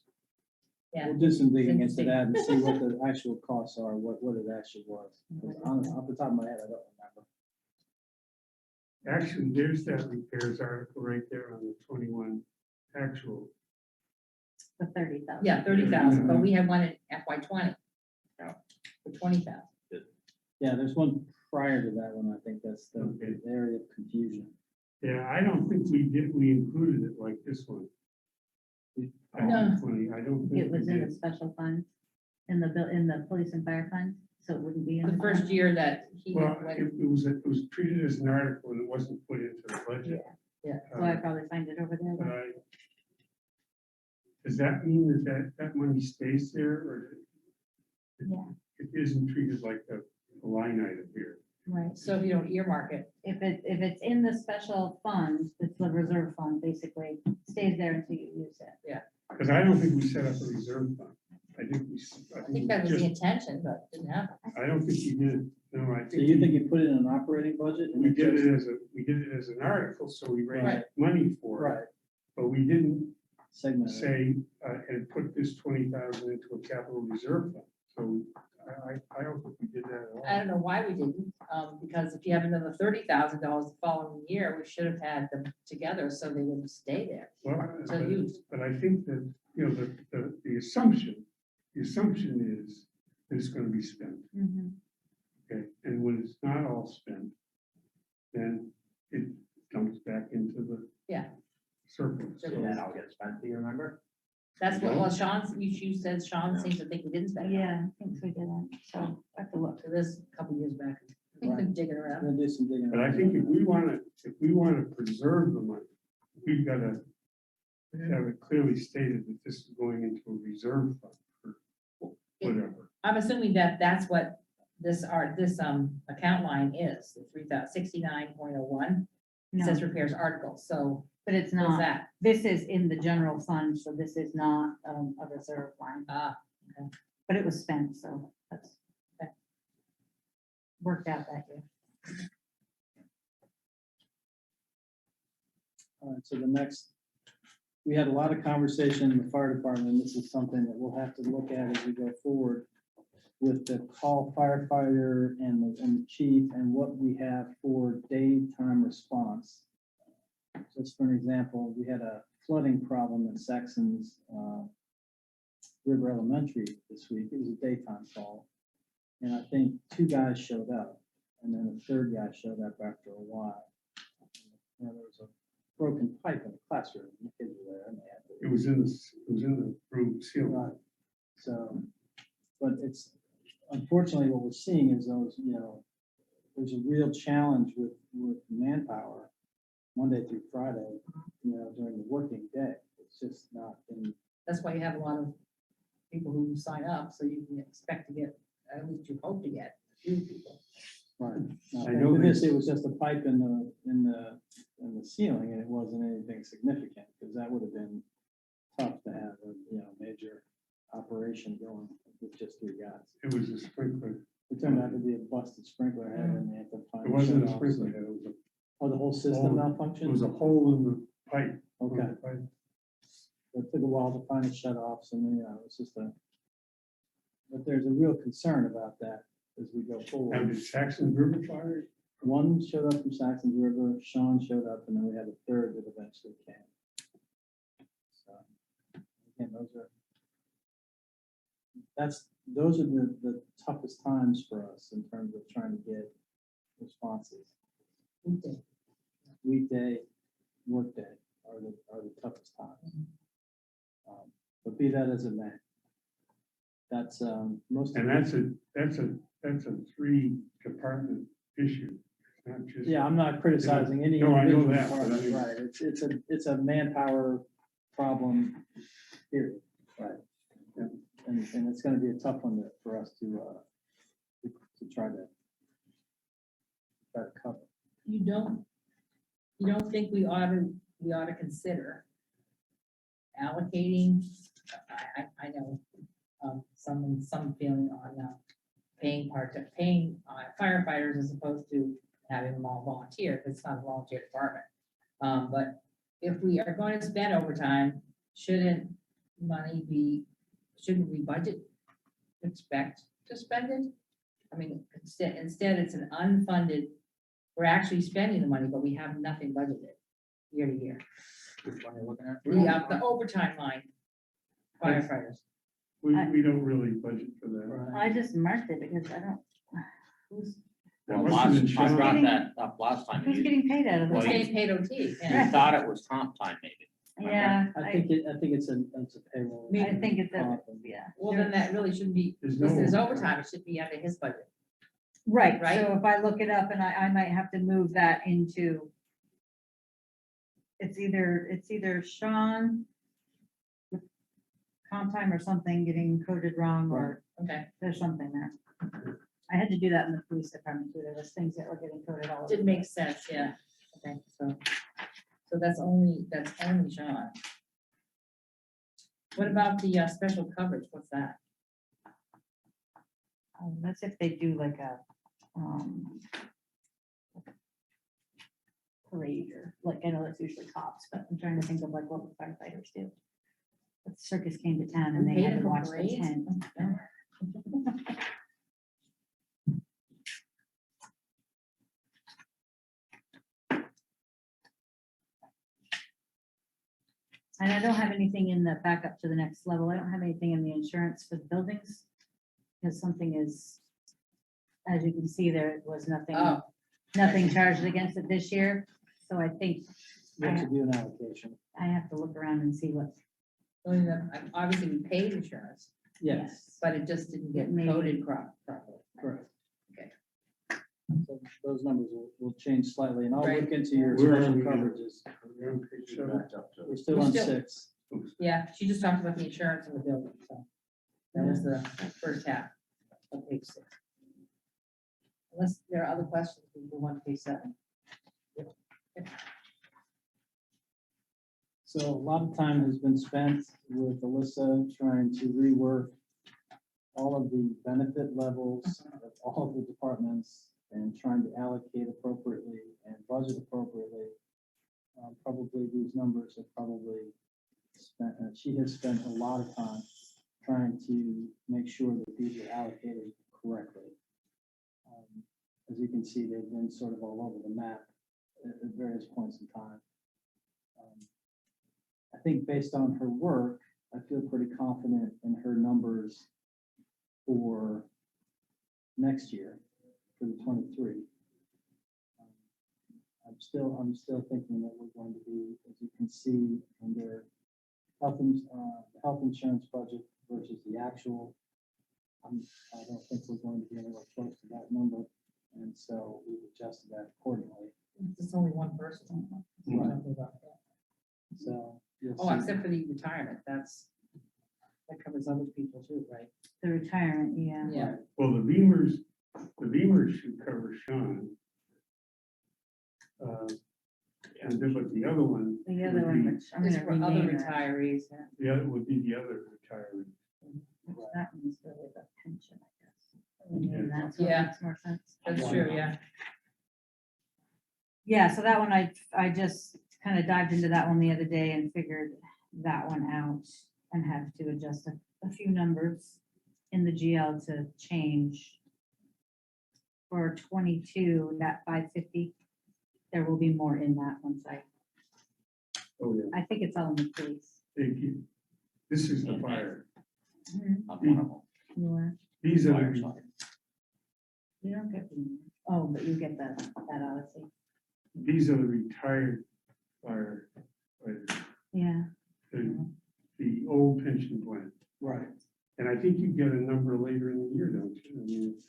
Yeah. we'll do some digging into Interesting. that and see what the actual costs are, what it actually was. 'Cause off the top of my head, I don't remember. Actually, there's that repairs article right there on the 21 actual. The 30,000. Yeah, 30,000, but we had one in FY 20. Yeah. For 20,000. Yeah, there's one prior to that one. I think that's the Okay. the area of confusion. Yeah, I don't think we included it like this one. No. 20, I don't think It we was in the did. special fund, in the police and fire fund, so it wouldn't be in. The first year that he Well, went, it was treated as an article and it wasn't put into the budget. So I probably find it over there. But then. Does that mean that money stays there or? Yeah. It isn't treated like a line item here. Right. so if you don't earmark it, If it's in the special fund, it's the reserve fund, basically, stays there until you use it. Because I don't think we set up a reserve fund. I think I think that was the just, intention, but it didn't happen. I don't think we did. No, I So think. you think you put it in an operating budget? and We it did just- it as an article, so we raised Right. money for it. Right, But we didn't segment it. say, and put this 20,000 into a capital reserve fund. So I don't think we did that at all. I don't know why we didn't, because if you have another $30,000 the following year, we should have had them together so they would stay there. Well, until used. but I think that, the assumption is that it's gonna be spent, Mhm. okay? And when it's not all spent, then it comes back into the Yeah. surplus. So did that all get spent, do you remember? That's what, well, you said Sean seems to think we didn't spend it. Yeah, I think we did that, so I have to look. So this a couple years back, Right. digging I'm around. gonna do some digging. But I think if we wanna preserve the money, we've gotta have it clearly stated that this is going into a reserve fund for whatever. I'm assuming that that's what this account line is, the 3,069.01. It No, says repairs articles, so but it's what's not. that? This is in the general fund, so this is not a reserve line, but it was spent, so that's that worked out that year. All right, so the next, we had a lot of conversation in the fire department. This is something that we'll have to look at as we go forward with the call firefighter and the chief and what we have for daytime response. Just for an example, we had a flooding problem at Saxon's River Elementary this week. It was a daytime call. And I think 2 guys showed up, and then a third guy showed up after a while. There was a broken pipe in the classroom, and the kids were there, and they had to. It was in the room ceiling. Right. So, but it's, unfortunately, what we're seeing is those, there's a real challenge with manpower, Monday through Friday, during the working day. It's just not been. That's why you have a lot of people who sign up, so you can expect to get, at least you hope to get a few people. Right. I know With they- this, it was just a pipe in the ceiling, and it wasn't anything significant, because that would have been tough to have a, major operation going with just 3 guys. It was a sprinkler. It turned out to be a busted sprinkler head, and they had to find. It wasn't a shut-offs. sprinkler head, it was Oh, the whole system Oh, it malfunctioned? was a hole in the pipe. Okay. It took a while to find the shut-offs, and then, it was just but there's a real concern about that as we go Now, forward. did Saxon River Fire? One showed up from Saxon's River, Sean showed up, and then we had a third that eventually came. So, again, those are the toughest times for us in terms of trying to get responses. Weekday, workday are the toughest times. But be that as it may. That's, most. of And it- that's a 3-department issue. It's not just. Yeah, I'm not criticizing any No, I know individual that, but I department, mean- right, it's a manpower problem, period, right? And it's gonna be a tough one for us to try to cover. You don't think we ought to consider allocating, I know, some feeling on paying firefighters as opposed to having them all volunteer, because it's not a volunteer department. But if we are going to spend overtime, shouldn't we budget to expect to spend it? I mean, instead it's an unfunded, we're actually spending the money, but we have nothing budgeted year to year. Which one are you looking at? The overtime line, firefighters. We don't really budget for that. I just marked it because I don't, Well, That must have been I Sean. brought that up last time. who's You getting paid out of Well, this? Getting paid OT, you yeah. thought it was comp time, maybe. Yeah, I think it's a payroll. I think it's a, problem. yeah. Well, then that really shouldn't be, There's this no is overtime, it should be under his budget. Right, Right? so if I look it up and I might have to move that into. It's either Sean. with Comp time or something getting coded wrong, or Okay, there's something there. I had to do that in the police department too, there was things that were getting coded all over. did the make place. sense, yeah. Okay, so that's only Sean. What about the special coverage? What's that? That's if they do like a, parade, or like, I know that's usually cops, but I'm trying to think of like what the firefighters do. The circus came to town and We they pay had them to for watch the parades? tent. And I don't have anything in the backup to the next level. I don't have anything in the insurance for the buildings. Because something is, as you can see, there was nothing, Oh, nothing charged against it this year. So I think We have to do an allocation. I have to look around and see what, obviously we paid insurance, Yes, but it just didn't get Maybe. coded properly. correct. Okay. So those numbers will change slightly, and I'll look Right. into your Where are special we now? coverages. We're on page 7. Backed up to- We're still We're on still- 6. Yeah, she just talked about the insurance in the building, so that was the first half. on page 6. Unless there are other questions, we move on to page 7. So a lot of time has been spent with Alyssa trying to rework all of the benefit levels of all of the departments and trying to allocate appropriately and budget appropriately. Probably these numbers have probably spent, she has spent a lot of time trying to make sure that these are allocated correctly. As you can see, they've been sort of all over the map at various points in time. I think based on her work, I feel pretty confident in her numbers for next year, for the 23. I'm still thinking that we're going to be, as you can see, under health insurance budget versus the actual. I don't think we're going to be anywhere close to that number, and so we've adjusted that accordingly. It's only one person. Right. So. you'll Oh, see- except for the retirement, that covers other people too, right? The retirement, yeah. Yeah. Well, the Beamers should cover Sean. And then, but the other one. The other would one, be- which I'm It's gonna for other rename it. retirees. Yeah. The other would be the other retiree. That one's really the pension, I guess. Rename that, so it Yeah. makes more sense. That's true, yeah. Yeah, so that one, I just kind of dived into that one the other day and figured that one out and had to adjust a few numbers in the GL to change. For 22, that 550, there will be more in that once Oh, yeah, I think it's all in the police. thank you. This is the fire. Not one of them. You are- These are, Fire the- side. you don't get, oh, but you get that Odyssey. these are the retired firefighters, Yeah, the old pension plan. Right. And I think you get a number later in the year, don't you? I mean,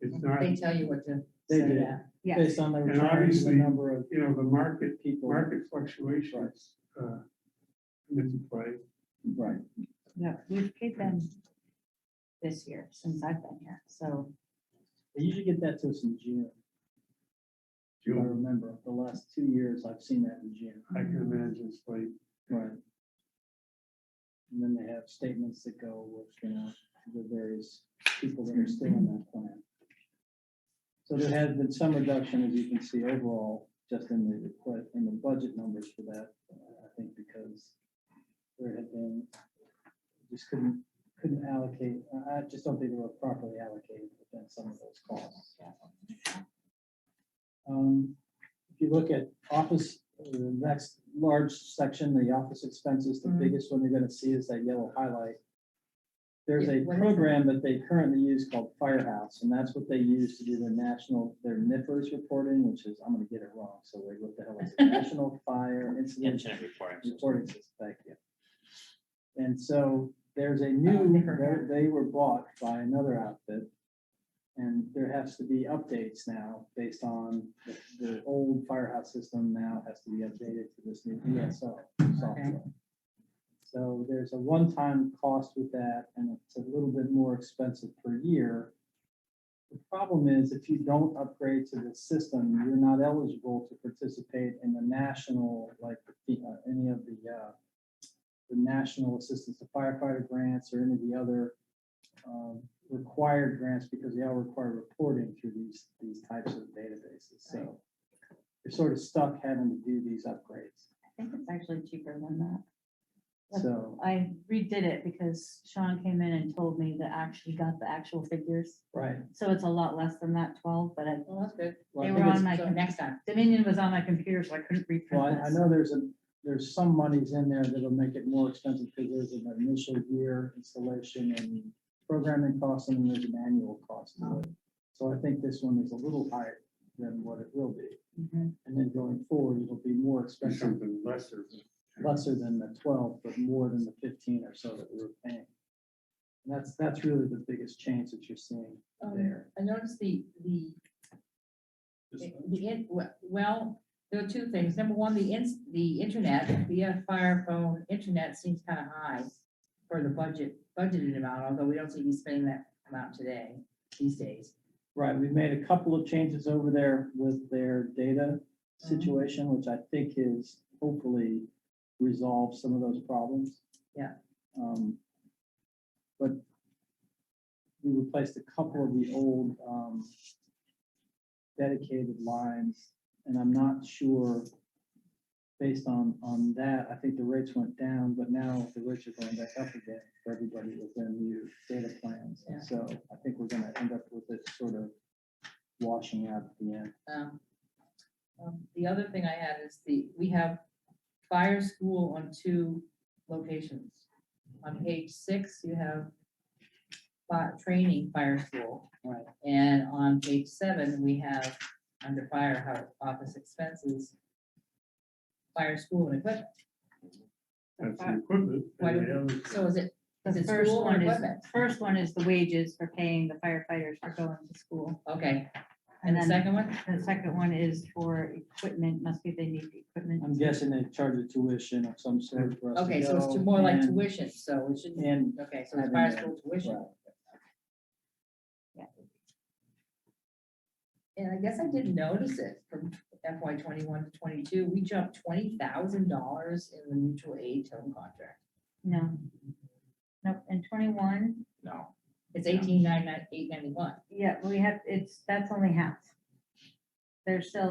it's not, They tell you what to They say do. that. yeah. Based on the And retirement, the obviously, number of you know, the market people. fluctuations, come into play. Right. Yeah, we've paid them this year since I've been here, so. They usually get that to us in June. If I remember, the last 2 years, I've seen that in June. I can imagine it's like, Right. And then they have statements that go with, the various people that are still in that plan. So there has been some reduction, as you can see, overall, just in the budget numbers for that. I think because there had been, just couldn't allocate, I just don't think they were properly allocated within some of those costs. If you look at office, the next large section, the office expenses, the Mhm. biggest one you're gonna see is that yellow highlight. There's Yeah, a what is program that they currently use called Firehouse, and that's what they use to do their NIFRS reporting, which is, I'm gonna get it wrong, so wait, what the hell is it? National Fire Incident Incident reporting system. Reporting System, thank you. And so there's a Oh, new, different. they were bought by another outfit. And there has to be updates now based on the old Firehouse system now has to be updated to this new ESO software. So there's a one-time cost with that, and it's a little bit more expensive per year. The problem is, if you don't upgrade to the system, you're not eligible to participate in the national, like, any of the national assistance to firefighter grants or any of the other required grants, because they all require reporting through these types of databases. So you're sort of stuck having to do these upgrades. I think it's actually cheaper than that. So, I redid it because Sean came in and told me that actually got the actual figures. right. So it's a lot less than that 12, but Well, that's good. Well, I They think were it's- on my So next time. Dominion was on my computer, so I couldn't Well, reprint I this. know there's some monies in there that'll make it more expensive because there's an initial year installation and programming costs, and then there's an annual cost to it. So I think this one is a little higher than what it will be. Mhm. And then going forward, it'll be more do expensive, something lesser. lesser than the 12, but more than the 15 or so that we were paying. And that's really the biggest change that you're seeing there. I noticed well, there are two things. Number one, the internet, the fire phone internet seems kind of high for the budgeted amount, although we don't seem to be spending that come out today, these days. Right, we've made a couple of changes over there with their data situation, which I think is hopefully resolve some of those problems. Yeah. But we replaced a couple of the old dedicated lines, and I'm not sure, based on that, I think the rates went down, but now the rates are going back up again for everybody with their new data plans. Yeah. So I think we're gonna end up with it sort of washing out at the end. The other thing I had is we have fire school on 2 locations. On page 6, you have training fire school. Right. And on page 7, we have under fire office expenses, fire school and equipment. That's the equipment. Why and the do- other- So is it The first school or one is, equipment? first one is the wages for paying the firefighters for going to school. Okay, And and the then second one? the second one is for equipment, must be they need the equipment. I'm guessing they charge a tuition of some sort for us to Okay, so it's go, more like and- tuition, so it shouldn't, And, okay, so it's having fire the- school tuition. right. And I guess I didn't notice it from FY 21 to 22, we jumped $20,000 in the mutual aid total contract. No. Nope, and 21, No. It's 18,991. yeah, we have, that's only half. There's still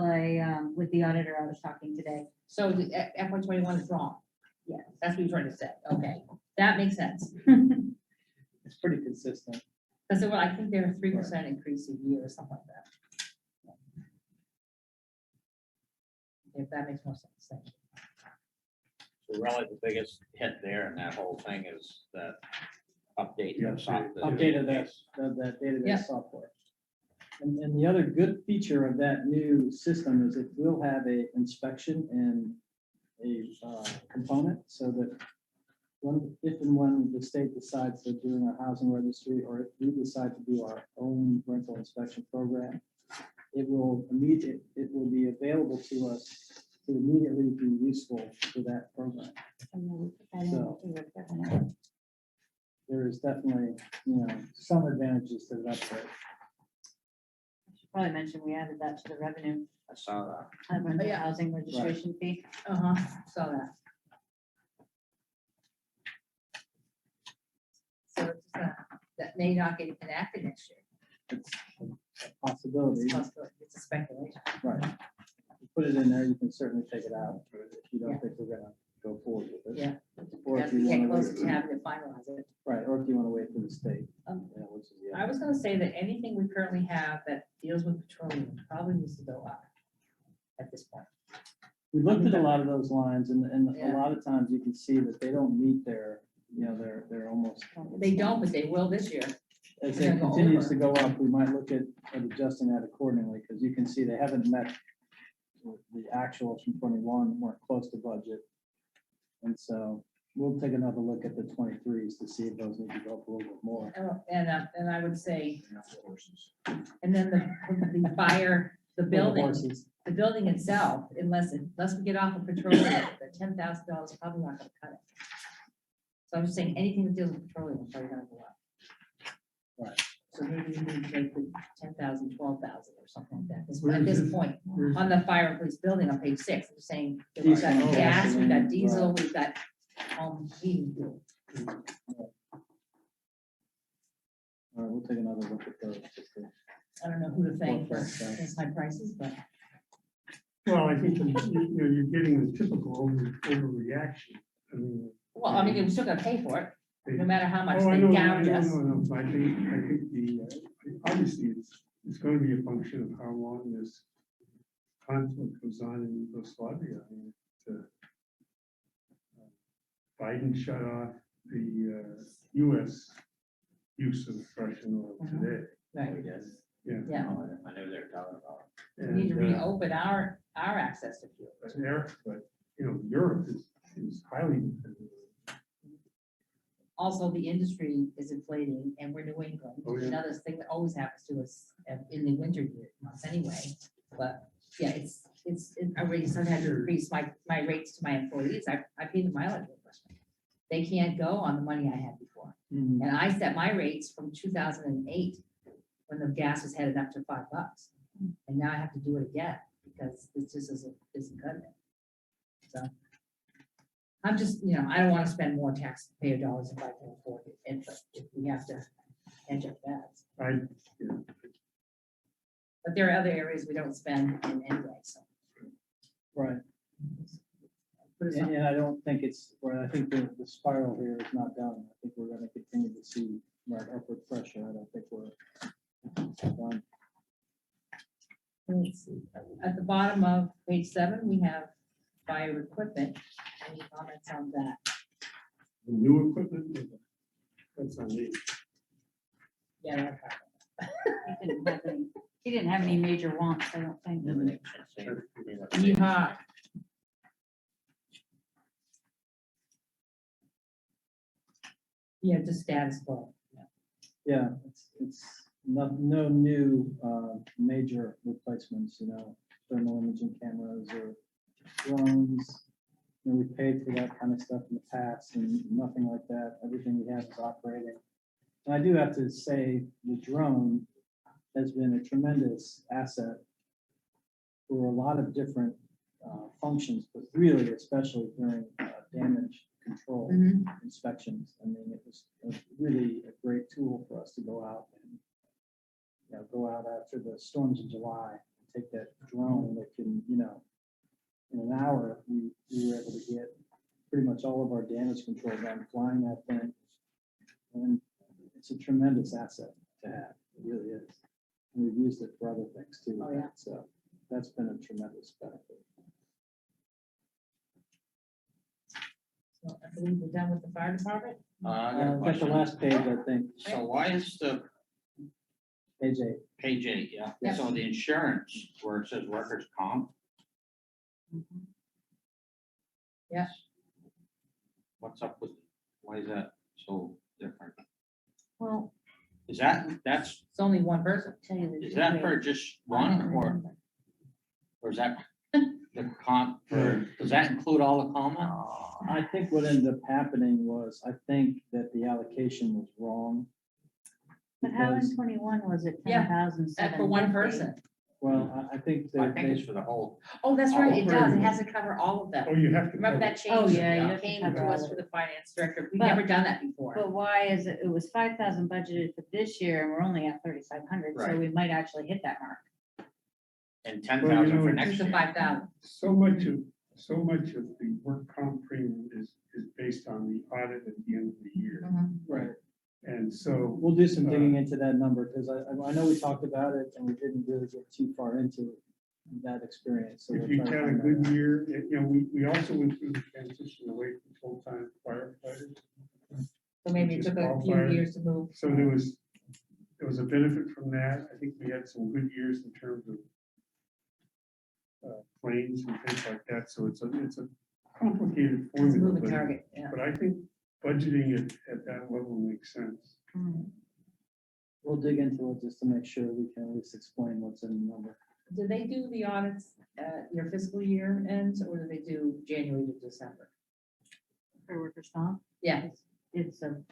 with the auditor I was talking today. So the FY 21 is wrong. Yeah. That's what you're trying to say. Okay, that makes sense. It's pretty consistent. Because I think they're a 3% increase a year or something like that. If that makes more sense. Thank you. So really the biggest hit there in that whole thing is that update. Yeah, of software. Update of that database Yeah. software. And the other good feature of that new system is it will have a inspection and a component, so that if and when the state decides they're doing a housing registry, or if we decide to do our own rental inspection program, it will be available to us to immediately be useful for that program. There is definitely, some advantages to that upgrade. I should probably mention we added that to the revenue, I saw that. the yeah. housing registration fee. Saw that. So it's, that may not get enacted next year. It's a possibility, It's a possibility. It's a speculation. right? You put it in there, you can certainly take it out, if you Yeah. don't think we're gonna go forward with it. Yeah. Or if As you we get wanna closer wait, to having to finalize it. right, or if you wanna wait for the state. Um, Which is the I other. was gonna say that anything we currently have that deals with petroleum probably needs to go up at this point. We looked at a lot of those lines, and Yeah. a lot of times you can see that they don't meet their, they're almost, They don't, but they will this year. as They're it gonna go continues over. to go up, we might look at adjusting that accordingly, because you can see they haven't met the actuals from 21, weren't close to budget. And so we'll take another look at the 23s to see if those need to go up a little bit more. And I would say, Horses. and then the fire, the For the building, horses. the building itself, unless we get off of petroleum, the $10,000 is probably not gonna cut it. So I'm just saying, anything that deals with petroleum is probably gonna go up. Right. So maybe we need to make the 10,000, 12,000 or something like that. Where At is this this? point, Where's- on the fire and police building on page 6, I'm just saying, that we've got Diesel, gas, we've got gasoline, diesel, right. we've got heating fuel. All right, we'll take another look at those. just to- I don't know who to thank for Forecast that. these high prices, but Well, I think, you're getting the typical overreaction. I mean. well, I mean, we're still gonna pay for it, no matter how much Oh, I they know, gouge us. no, I think obviously, it's going to be a function of how long this conflict goes on in Yugoslavia. I mean, Biden shut off the US use of Russian oil today. Right. We did. Yeah. Yeah, I know they're talking about. we need to And, reopen our access to fuel. but, Europe is highly dependent. Also, the industry is inflating and we're New England, Oh, yeah. another thing that always happens to us in the winter months anyway. But yeah, I already sometimes increase my rates to my employees. I pay the mileage reimbursement. They can't go on the money I had before. Mhm. And I set my rates from 2008, when the gas was headed up to $5. And now I have to do it again, because this just isn't cutting it. So. I'm just, I don't want to spend more taxpayer dollars if I can afford it, and but if we have to hedge up that. But there are other areas we don't spend in anyway, so. Right. Put us And on- and I don't think it's, well, I think the spiral here is not done. I think we're gonna continue to see that upward pressure. I don't think we're done. Let's see. At the bottom of page 7, we have fire equipment. Any comments on that? The new equipment, that's on me. Yeah. no problem. He didn't have any major wants, I don't think. Yeehaw. Yeah, just status quo. Yeah, it's no new major replacements, thermal imaging cameras or drones. We paid for that kind of stuff in the past and nothing like that. Everything we have is operating. And I do have to say, the drone has been a tremendous asset for a lot of different functions, but really especially during damage control Mhm. inspections. I mean, it was really a great tool for us to go out and, go out after the storms of July, take that drone that can, in an hour, we were able to get pretty much all of our damage control done flying that thing. And it's a tremendous asset to have. It really is. And we've used it for other things too. Oh, yeah. So that's been a tremendous benefit. So I believe we're done with the fire department. I got a Got the question. last page, I think, So why is the page 8. page 8, yeah, Yeah. so the insurance where it says workers' comp? Yeah. What's up with, why is that so different? Well, Is that's, It's only one person. tell you the is that truth. for just one or is that the comp for, does that include all the comma? I think what ended up happening was, I think that the allocation was wrong. But how in because- 21 was it Yeah, 10,000? For one person. Well, I think I that think they, it's for the whole, Oh, that's right, it Oh, does. It very has to cover all of Oh, them. you have to. Remember cover- that change? Oh, yeah, you have to Came cover to all us of for it. the finance director. We've But- never done that before. But why is it, it was 5,000 budgeted for this year and we're only at 3,500, so Right. we might actually hit that mark. and 10,000 for it's next Just the year. 5,000. So much of the work comp premium is based on the audit at the end of the year. right, And so, we'll do some digging into that number, because I know we talked about it and we didn't really get too far into that experience. So if we'll you try to had a find that good out. year, we also went through the transition away from full-time firefighters. So maybe it Which is took a few qualifier. years to move. So there was a benefit from that. I think we had some good years in terms of claims and things like that. So it's a complicated It's a formula. moving but- target, yeah. But I think budgeting it at that level makes sense. We'll dig into it just to make sure we can at least explain what's in the number. Do they do the audits, your fiscal year ends, or do they do January to December? For workers' comp, Yeah, it's a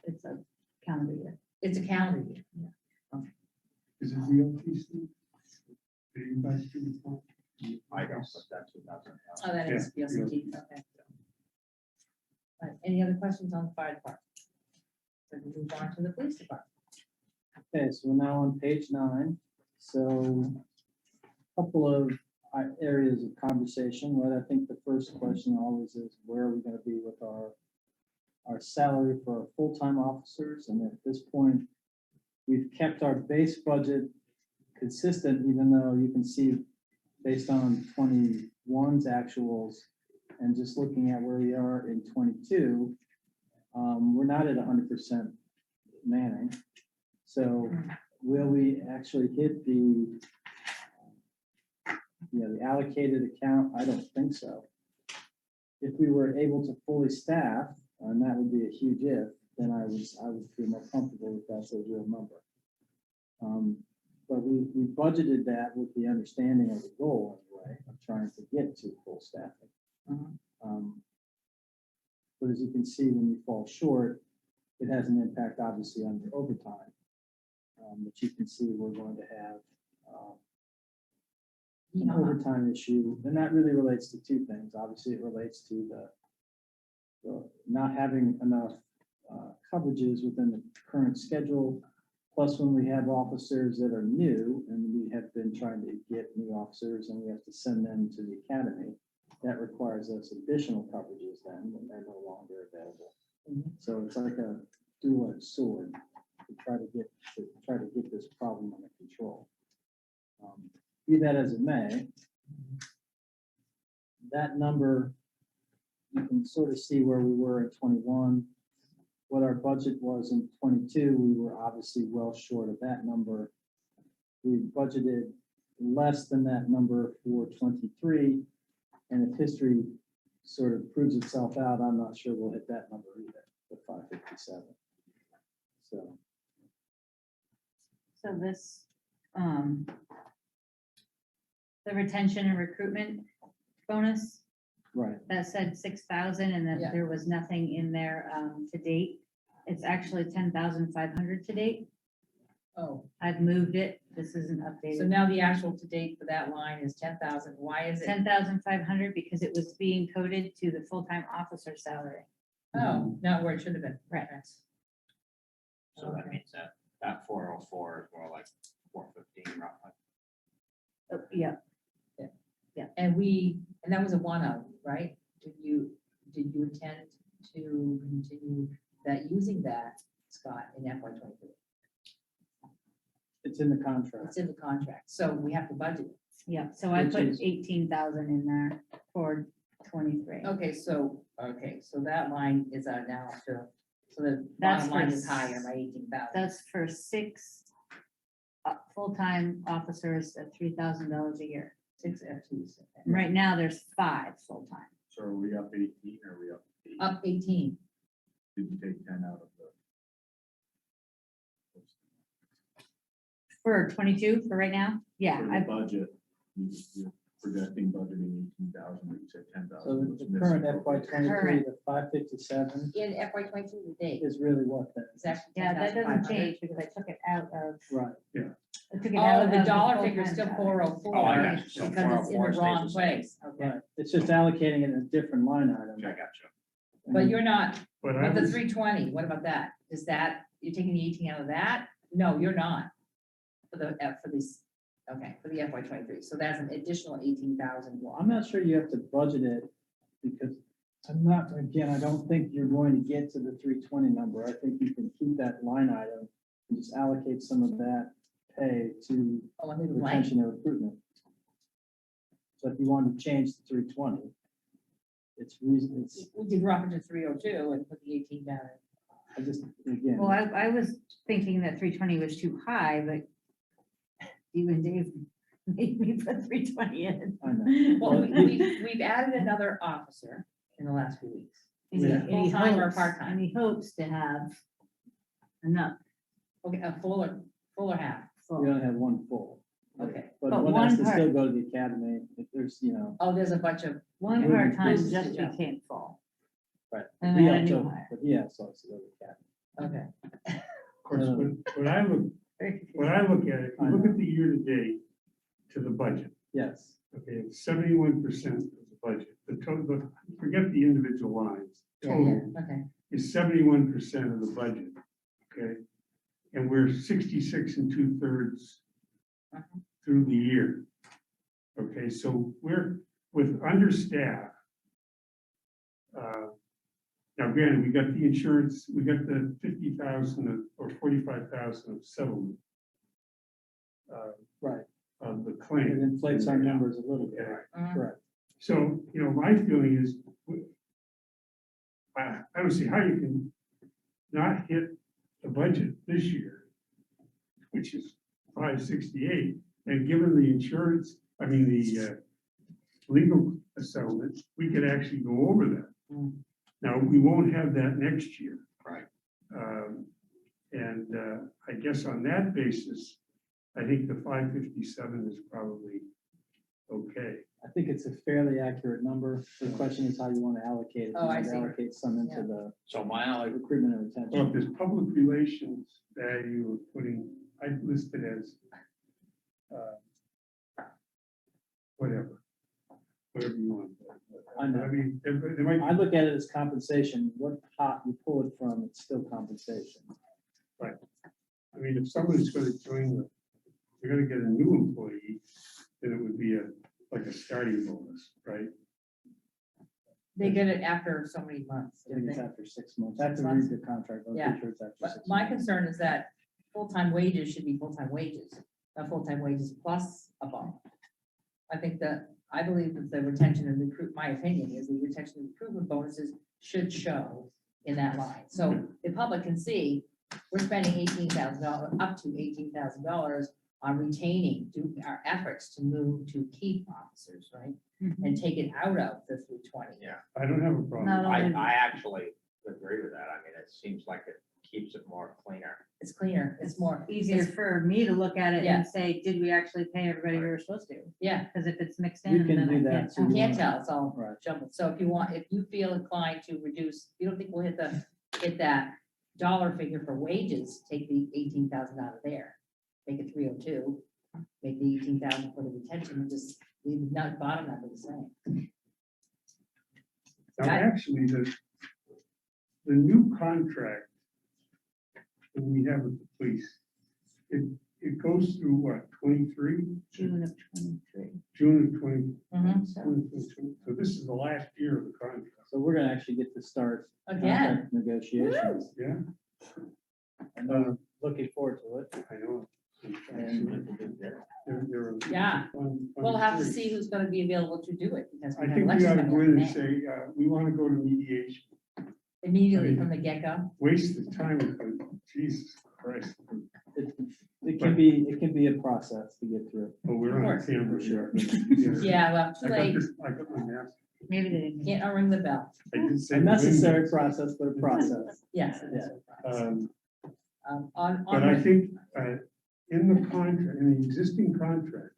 calendar year. it's a calendar year. Is it VLTC? Do you guys do the form? I don't, but that's 2000. Oh, that is VLCT, okay. All right, any other questions on the fire department? So we move on to the police department. Okay, so we're now on page 9. So a couple of areas of conversation, right? I think the first question always is, where are we gonna be with our salary for our full-time officers? And at this point, we've kept our base budget consistent, even though you can see based on 21's actuals and just looking at where we are in 22, we're not at 100% manning. So will we actually hit the allocated account? I don't think so. If we were able to fully staff, and that would be a huge if, then I would feel more comfortable if that's a real number. But we budgeted that with the understanding of the goal anyway, of trying to get to full staffing. But as you can see, when you fall short, it has an impact obviously on your overtime. But you can see we're going to have an Yeah. overtime issue, and that really relates to two things. Obviously, it relates to the not having enough coverages within the current schedule. Plus, when we have officers that are new, and we have been trying to get new officers, and we have to send them to the academy, that requires us additional coverages then when they're no longer available. Mhm. So it's like a dual-edged sword to try to get this problem under control. Be that as it may, that number, you can sort of see where we were in 21. What our budget was in 22, we were obviously well short of that number. We budgeted less than that number for 23, and if history sort of proves itself out, I'm not sure we'll hit that number either, the 557. So, So this, the retention and recruitment bonus, right, that said 6,000 and Yeah. that there was nothing in there to date. It's actually 10,500 to date. Oh, I've moved it. This isn't so updated. now the actual to date for that line is 10,000. Why is it? 10,500 because it was being coded to the full-time officer salary. Oh, not where it should have been. Right. So that Okay. means that 404 is more like 415 roughly. Oh, yeah, And that was a one-off, right? Did you intend to continue that, using that, Scott, in FY 23? it's in the contract. It's in the contract, so we have to budget it. yeah. So I Which put is- 18,000 in there for 23. Okay, so that line is now to, so the That's bottom line for is higher by 18,000. That's for 6 full-time officers at $3,000 a year. 6 FTs. okay. Right now, there's 5 full-time. So are we up 18 or are we up 8? Up 18. Did you take 10 out of the? For 22 for right now? Yeah, For the I, budget, you're projecting budgeting 18,000, but you said So 10,000. the current FY 23, the 557 In FY 22 to date, is really what then? it's actually yeah, that doesn't 10,500. change because I took it out of. Right. I took it out Oh, of the dollar figure is full-time still salary. 404. Oh, I got you. So Because it's in 404 the stays wrong the same. place. Okay, Right, it's just allocating it in a different line item. I got you. but you're not, But I but the was, 320, what about that? Is that, you're taking the 18 out of that? No, you're not. For this, okay, for the FY 23, so that's an additional 18,000. Well, I'm not sure you have to budget it because again, I don't think you're going to get to the 320 number. I think you can keep that line item and just allocate some of that pay to Oh, and then blank. retention and recruitment. So if you want to change the 320, it's reason, We could drop it to 302 and put the 18 down. I just, again. Well, I was thinking that 320 was too high, but you and Dave made me put 320 in. I know. Well, Well, we've added another officer in the last few weeks. Is Yeah. it full-time or And part-time? he hopes to have enough. Okay, a full or half? full. We only have one full. Okay. But But one has one to still part- go to the academy if there's, Oh, there's a bunch of, One Moving part-time pieces, just yeah. became full. right. And He then a new also- hire. But he also has to go to the academy. okay. of course, when I look, Very confusing. when I look at it, if you look at the year-to-date to the budget, Yes, okay, it's 71% of the budget. The total, forget the individual lines, Yeah, total yeah, okay. is 71% of the budget, okay? And we're 66 2/3 Uh-huh. through the year. Okay, so we're with understaffed. Now granted, we got the insurance, we got the 50,000 or 45,000 of settlement. right. Of the It claim. inflates our numbers a little bit. Yeah. Mhm. Correct. So, my feeling is, I don't see how you can not hit the budget this year, which is 568, and given the insurance, the legal settlement, we could actually go over that. Mm. Now, we won't have that next year. Right. And I guess on that basis, I think the 557 is probably okay. I think think it's a fairly accurate number. The question is how you want to allocate it. Oh, You I want to see. Allocate some into Yeah. the So my, recruitment and Well, if retention. there's public relations value of putting, I listed as, whatever you want. I know. I mean, there might I look at it as compensation. What pot you pull it from, it's still compensation. I mean, if someone's gonna join you're gonna get a new employee, then it would be like a starting bonus, right? They get it after so many months. I think it's after 6 months. I have to Months? read the contract. I'm Yeah. pretty sure it's after But 6 my months. concern is that full-time wages should be full-time wages, not full-time wages plus a bump. I believe that the retention and recruit, my opinion is the retention and recruitment bonuses should show in that line. So the public can see, we're spending $18,000, up to $18,000 on retaining, do our efforts to move to keep officers, right? And take it out of the 320. yeah, I don't have a problem. No. I actually agree with that. I mean, it seems like it keeps it more cleaner. It's cleaner, it's more Easier for me to look at it Yeah. and say, did we actually pay everybody we were supposed to? Yeah, Because if it's mixed You in, can then do I that can't too. tell. you can't tell, it's all Right. jumbled. So if you feel inclined to reduce, you don't think we'll hit that dollar figure for wages, take the 18,000 out of there. Make it 302, make the 18,000 for the retention, and just leave the bottom number the same. Now, actually, the new contract that we have with the police, it goes through what, 23? June of 23. June of 20. Mhm. 2022. So this is the last year of the contract, So we're gonna actually get to start Again, contract negotiations. yeah? And I'm looking forward to it. I know. And They're Yeah. fun- fun we'll have to series. see who's gonna be available to do it, because we I have think we elections ought to coming go up in in and May. say, we want to go to mediation, Immediately from the get-go. waste the time, but Jesus Christ. It can be a process to get through. But we're Of on course. camera. For sure. Yeah, well, too late, I got my mask. Maybe they didn't. can't unring the bell. I did say A necessary Wednesday. process, but a process. Yes. it is a process. On But I the- think in the contract, in the existing contract,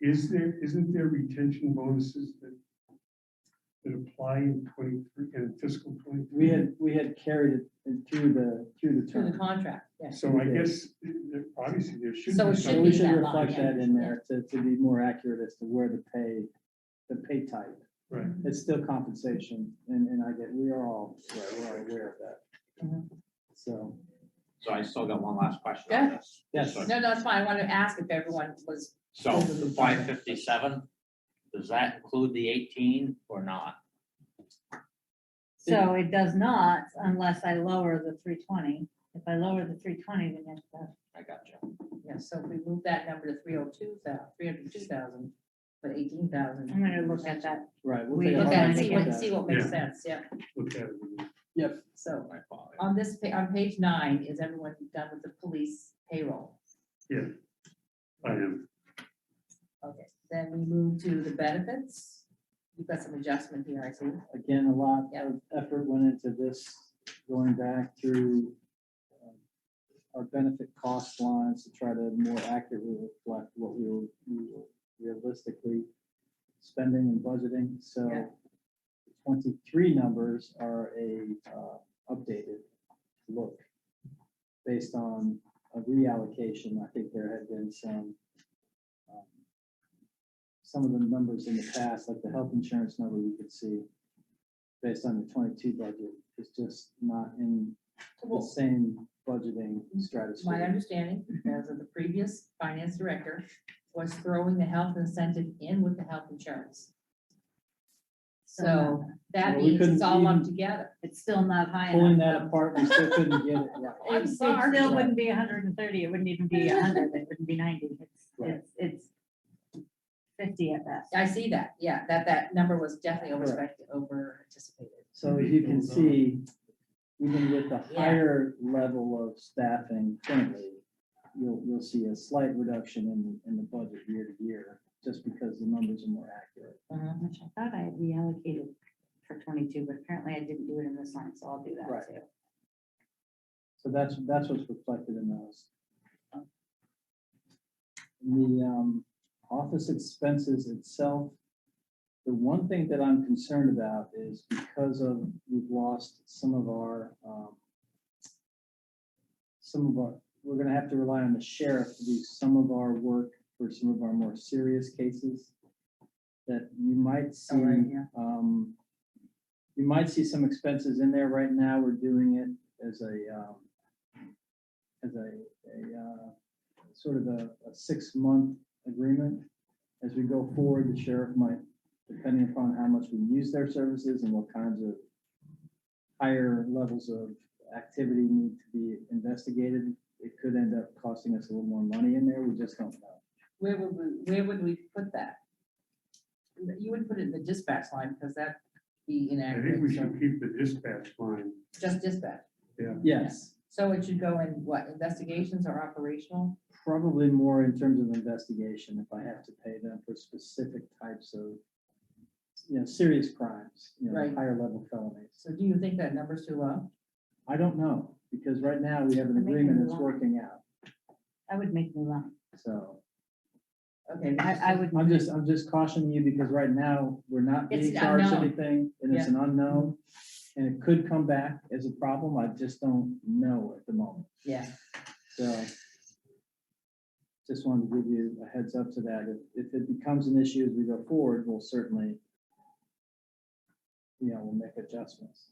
isn't there retention bonuses that apply in 23, in fiscal 23? We had carried it through the through the term. contract, yes. So I guess, obviously, there should So be it should So some. we be should that line, reflect yeah. that in there to be more accurate as to where the pay type. Right. It's still compensation, and we're all aware of that. Mhm. So, So I still got one last question Yeah. on this. Yes. So- No, it's fine. I wanted to ask if everyone was, So the 557, does that include the 18 or not? So it does not unless I lower the 320. If I lower the 320, then that's, I got you. yeah, so if we move that number to 302,000, but 18,000. I'm gonna look at that. right. we'll We take a Look hard at it, look see at what, that. see what makes Yeah. sense, yeah. Look at it. Yep, So My fault. on this, on page 9, is everyone done with the police payroll? Yeah, I am. Okay, then we move to the benefits. You've got some adjustment here, I see. again, a lot Yeah. of effort went into this, going back through our benefit cost lines to try to more accurately reflect what we were realistically spending and budgeting. So Yeah. 23 numbers are a updated look based on a reallocation. I think there had been some of the numbers in the past, like the health insurance number you could see based on the 22 budget is just not in the Well, same budgeting my stratosphere. understanding, as of the previous finance director, was throwing the health incentive in with the health insurance. So that Well, we means it's couldn't all lumped even- together. It's still not high Pulling enough. that apart, we still couldn't get it right. I'm It sorry. still wouldn't be 130. It wouldn't even be 100. It wouldn't be 90. Right. It's 50 at best. I see that, yeah, that number was definitely Correct. over anticipated. So as you can see, even with the Yeah. higher level of staffing currently, you'll see a slight reduction in the budget year to year, just because the numbers are more accurate. Which I thought I had reallocated for 22, but apparently I didn't do it in this line, so I'll do that Right. too. So that's what's reflected in those. The office expenses itself, the one thing that I'm concerned about is because we've lost we're gonna have to rely on the sheriff to do some of our work for some of our more serious cases. That you might see, Oh, right, yeah. you might see some expenses in there right now. We're doing it as a sort of a 6-month agreement. As we go forward, the sheriff might, depending upon how much we use their services and what kinds of higher levels of activity need to be investigated, it could end up costing us a little more money in there. We just don't know. Where would we put that? You would put it in the dispatch line because that'd be I think inaccurate. we So should keep the dispatch line. just dispatch. Yes, So it should go in what, investigations or operational? probably more in terms of investigation if I have to pay them for specific types of, serious crimes, Right. higher level felonies. So do you think that number's too low? I don't know, because right now we have an I think agreement it's that's low. working out, I would make me laugh. so. Okay. I would. I'm just cautioning you because right now, we're not It's being charged unknown. anything and it's an unknown. And it could come back as a problem. I just don't know at the moment. Yeah, So just wanted to give you a heads up to that. If it becomes an issue as we go forward, we'll certainly, we'll make adjustments.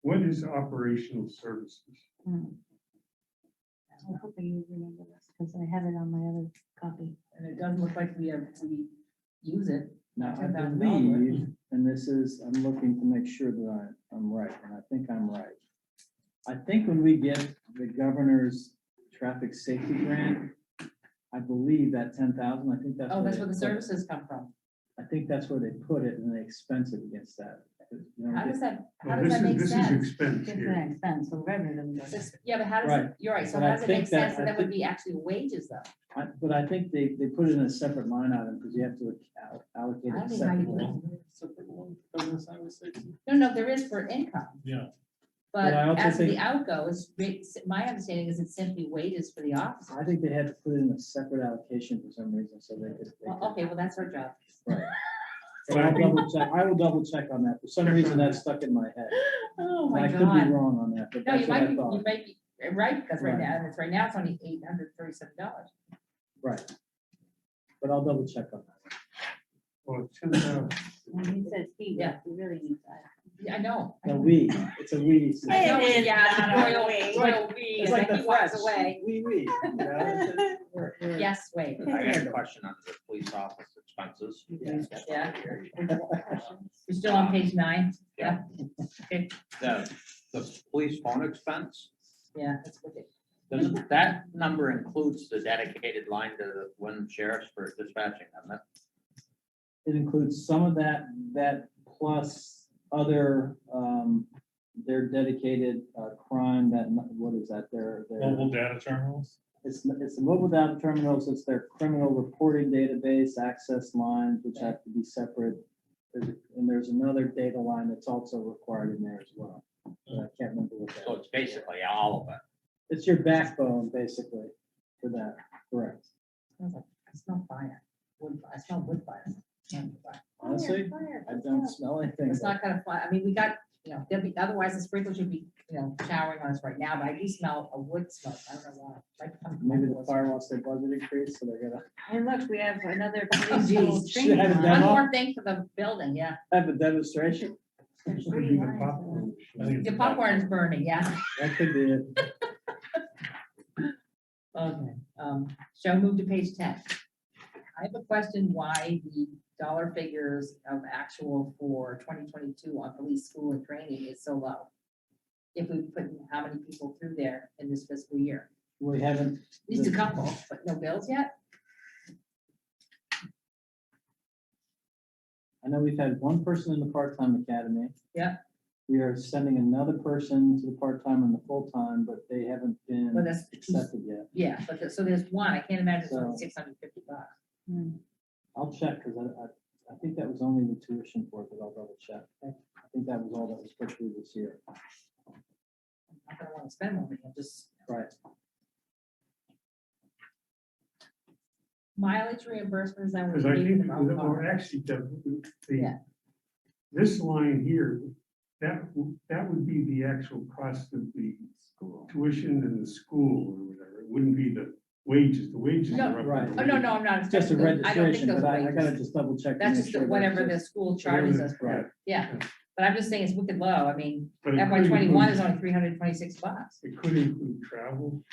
What is operational services? I'm hoping you remember this, because I have it on my other copy. and it doesn't look like we use it. Now, I $10,000. believe, and this is, I'm looking to make sure that I'm right, and I think I'm right. I think when we get the governor's traffic safety grant, I believe that 10,000, I think that's. Oh, that's they where the put it. services come from. I think that's where they put it and they expense it against that. How does that Well, make this is sense? expense It's here. an expense, so revenue doesn't go down. Yeah, but how does Right. it, you're right, so But I how does it think make sense that- that I that would think- be actually wages though? But I think they put it in a separate line item because you have to allocate I it don't think how separately. you No, there is for income. Yeah. But But I also as for the think- outgoes, my understanding is it's simply wages for the office. I think they had to put it in a separate allocation for some reason, so they could. Well, okay, well, that's our job. Right. But I will double check on that. For some reason, that stuck in my head. Oh, And my I could be God. wrong on that, but No, that's you what might I be, thought. you might be right, because Right. right now it's only $837. Right. But I'll double check on that. Well, 10,000. When he says he, Yeah. we really need that. Yeah, I know. No, it's a we. system. I know, It is yeah, not a royal, we. royal we, It's and like then the he walks French. away. We. We're- Yes, wait. I got a question on the police office expenses. Yeah. You're still on page 9? Yeah. Okay, The police phone expense, yeah, that's okay. doesn't, that number includes the dedicated line to the Wyndham Sheriff's for dispatching them. It includes some of that plus other, their dedicated crime that, what is that, their. Mobile data terminals? It's the mobile data terminals, it's their criminal reporting database, access lines, which have to be separate. And there's another data line that's also required in there as well. But I can't remember what So that is. it's basically all of it. It's your backbone, basically, for that, correct. Smells like, I smell fire. I smell wood fire. Honestly, I don't smell anything. It's not gonna fly, I mean, we got, there'll be, otherwise the sprinklers should be, showering on us right now, but I do smell a wood smoke, I don't know why. Might come from Maybe the wood. fire wants their budget increased, so they're gonna And look, we have another Oh, police geez. school Should training have a line. One demo. more thing for the building, yeah. have a demonstration. There's Could three be the lines popcorn. I think The it's popcorn is burning, yeah. That could be it. Okay, shall we move to page 10? I have a question why the dollar figures of actual for 2022 on police school and training is so low. If we put how many people through there in this fiscal year, We haven't, at least a couple, but no bills yet? I know we've had one person in the part-time academy. Yeah. We are sending another person to the part-time and the full-time, but they haven't been Well, that's, accepted yet. yeah, but so there's one, I can't imagine it's So- only $650. Hmm. I'll check, because I think that was only the tuition for it, but I'll double check. I think that was all that was put through this year. I'm not gonna wanna spend more, I'm just, Right. Mileage reimbursement, is that what Because we I gave think, them? Oh, well, car. actually, Yeah. this line here, that would be the actual cost of the tuition in the school or whatever. It wouldn't be the wages. The wages No, are up. right. on Oh, the no, wages. no, I'm not. It's just a I don't think registration, those but are I gotta wages. just double check. to That's make just sure that whatever the just- school charges us Right. for. Yeah, but I'm just saying it's wicked low. I mean, But it FY could 21 include- is only $326. It could include travel,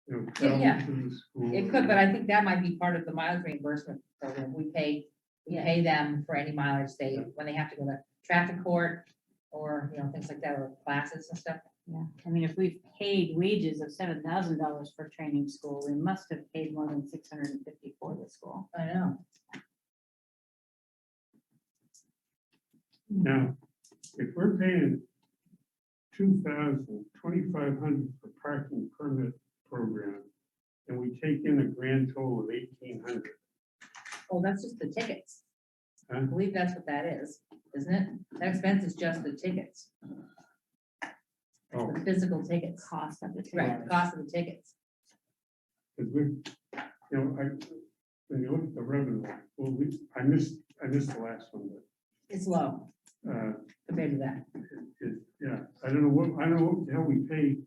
Yeah. travel to the school. It could, but I think that might be part of the mileage reimbursement program. We pay them for any mileage they, when they have to go to traffic court or, things like that, or classes and stuff. Yeah, I mean, if we've paid wages of $7,000 for training school, we must have paid more than 650 for the school. I know. Now, if we're paying 2,500 for parking permit program, and we take in a grand total of 1,800, Oh, that's just the tickets. I Huh? believe that's what that is, isn't it? That expense is just the tickets, oh, the physical tickets. Cost of the Right, ticket. the cost of the tickets. because when you look at the revenue, well, I missed the last one, It's low but, compared to that. yeah, I don't know what the hell we paid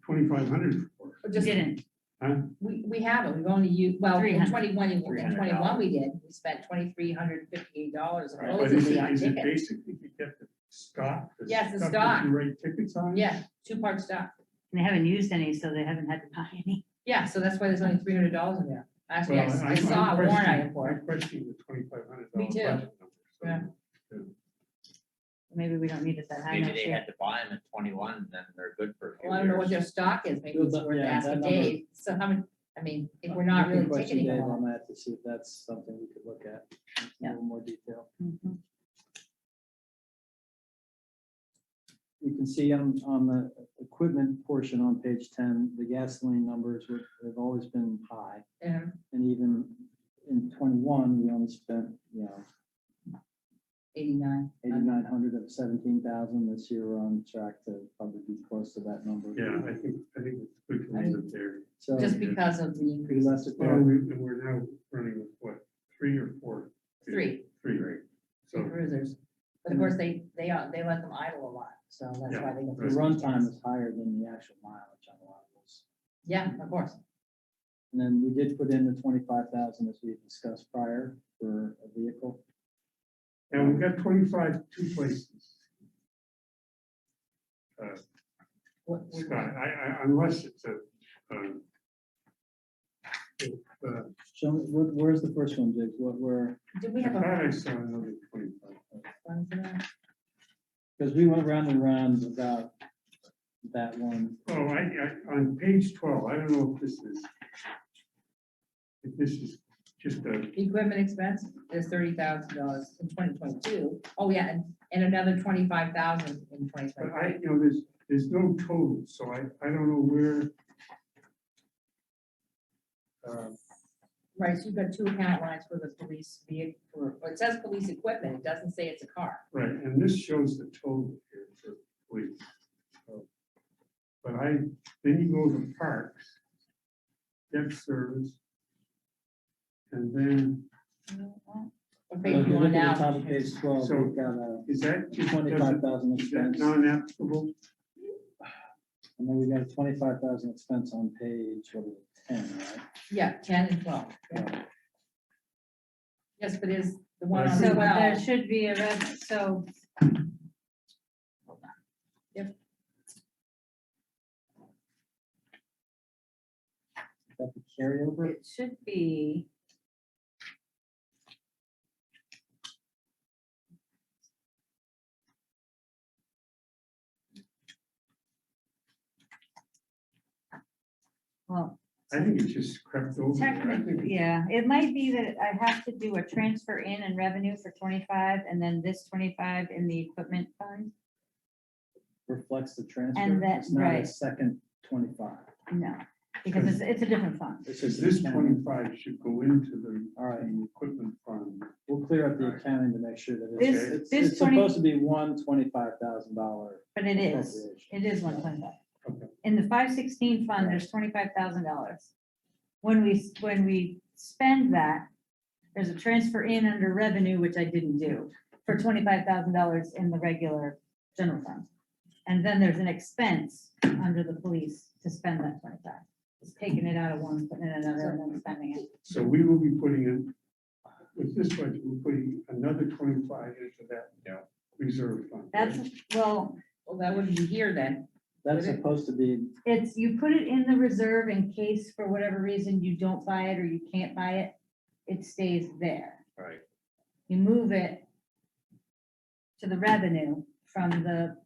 2,500 for, Or just, Didn't, huh? we haven't, we've only used, well, in 300. 21 we did, we spent $2,358 But is supposedly on it tickets. basically to get the stock? Yes, the stuff that stock. You write tickets on? Yeah, two-part stock. and they haven't used any, so they haven't had to buy any. Yeah, so that's why there's only $300 in there. Actually, Well, I saw a warrant item for I it. questioned the $2,500. Me too. budget number, so- Yeah. Maybe we don't need it that high Maybe next they year. had to buy them at 21, then they're good for a few Well, I don't know what years. their stock is, maybe it's Yeah, worth that asking number- Dave. So how many, I mean, if we're not You can really question ticketing Dave them on all. that to see if that's something we could look at in a Yeah. little more detail. Mhm. You can see on the equipment portion on page 10, the gasoline numbers have always been high. Yeah, And even in 21, we only spent, 89. 8,900 of 17,000. This year, we're on track to probably be close to that number. Yeah, I think it's good to leave it there. So Just because of the be increase. less Well, equipment. we're now running with what, 3 or 4? Three. Three, right? Three So, cruisers. But of course, they let them idle a lot, so that's why they. go The through run these time things. is higher than the actual mileage on a lot of those. Yeah, of course. And then we did put in the 25,000 as we discussed prior for a vehicle. and we've got 25, two places. What- Scott, unless it's a, Show me, where's the first one, Jake? Where, Did we I have thought I a? saw another 25. fund for that? because we went round and round about that one. Oh, on page 12, I don't know if this is just a, Equipment expense is $30,000 in 2022. Oh, yeah, and another 25,000 in but 2023. there's no total, so I don't know where. Right, so you've got two account lines for the police vehicle, well, it says police equipment, it doesn't say it's a car. Right, and this shows the total here for police. So, but then you go to parks, debt service, and then, What So page if you you on look at now? the top of page 12, So- we've got a is that just, 25,000 is that expense. non-applicable? And then we got a 25,000 expense on page, what is it, 10, right? Yeah, 10 and 12. Yeah. Yes, but is the one on So there 12, should be a so Is that the carryover? it should be. Well, I think it's just crept over. there. I think technically, yeah, it might be that I have to do a transfer in revenue for 25 and then this 25 in the equipment fund. Reflects the transfer. And that- It's not a right. second 25. No, because it's a different fund. It's Because just this accounting. 25 should go into All right. the equipment fund. We'll clear up the accounting to make sure that This- it's this 20 supposed to be one $25,000 But it is, appropriation. it is 125. Okay. In the 516 fund, there's $25,000. When we spend that, there's a transfer in under revenue, which I didn't do, for $25,000 in the regular general fund. And then there's an expense under the police to spend that 25. It's taking it out of one, putting it in another, and then spending it. So we will be putting in, with this budget, we're putting another 25 into that reserve fund. That's, well, Well, that wouldn't be here then. That's Would it? supposed to be, it's, you put it in the reserve in case for whatever reason you don't buy it or you can't buy it, it stays there. Right. You move it to the revenue from the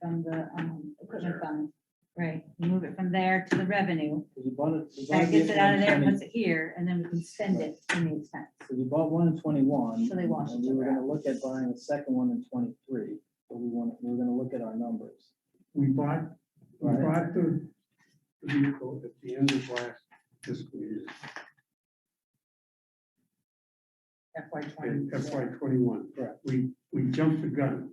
equipment Reserve. fund, right? You move it from there to the revenue, you bought it. that gets it out of there, and puts it here, and then we can spend it in the expense. So you bought one in 21. So they wash And each we were other gonna look at buying a second one in 23, but we were gonna look at our numbers. We bought Right. the vehicle at the end of last fiscal year, FY 20. FY 21. Correct. We jumped the gun.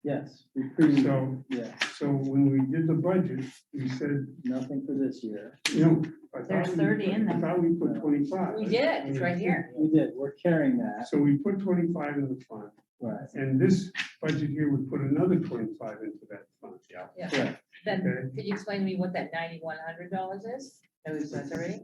Yes, we pre, So, yeah, so when we did the budget, we said, nothing for this year. you know. I thought There's we 30 put- in there. I thought we put 25. We did, it's right here. We did, we're carrying that, So we put 25 in the fund, right. and this budget here would put another 25 into that fund. Yeah. Correct. Then, Okay. could you explain to me what that $9,100 is? That was already?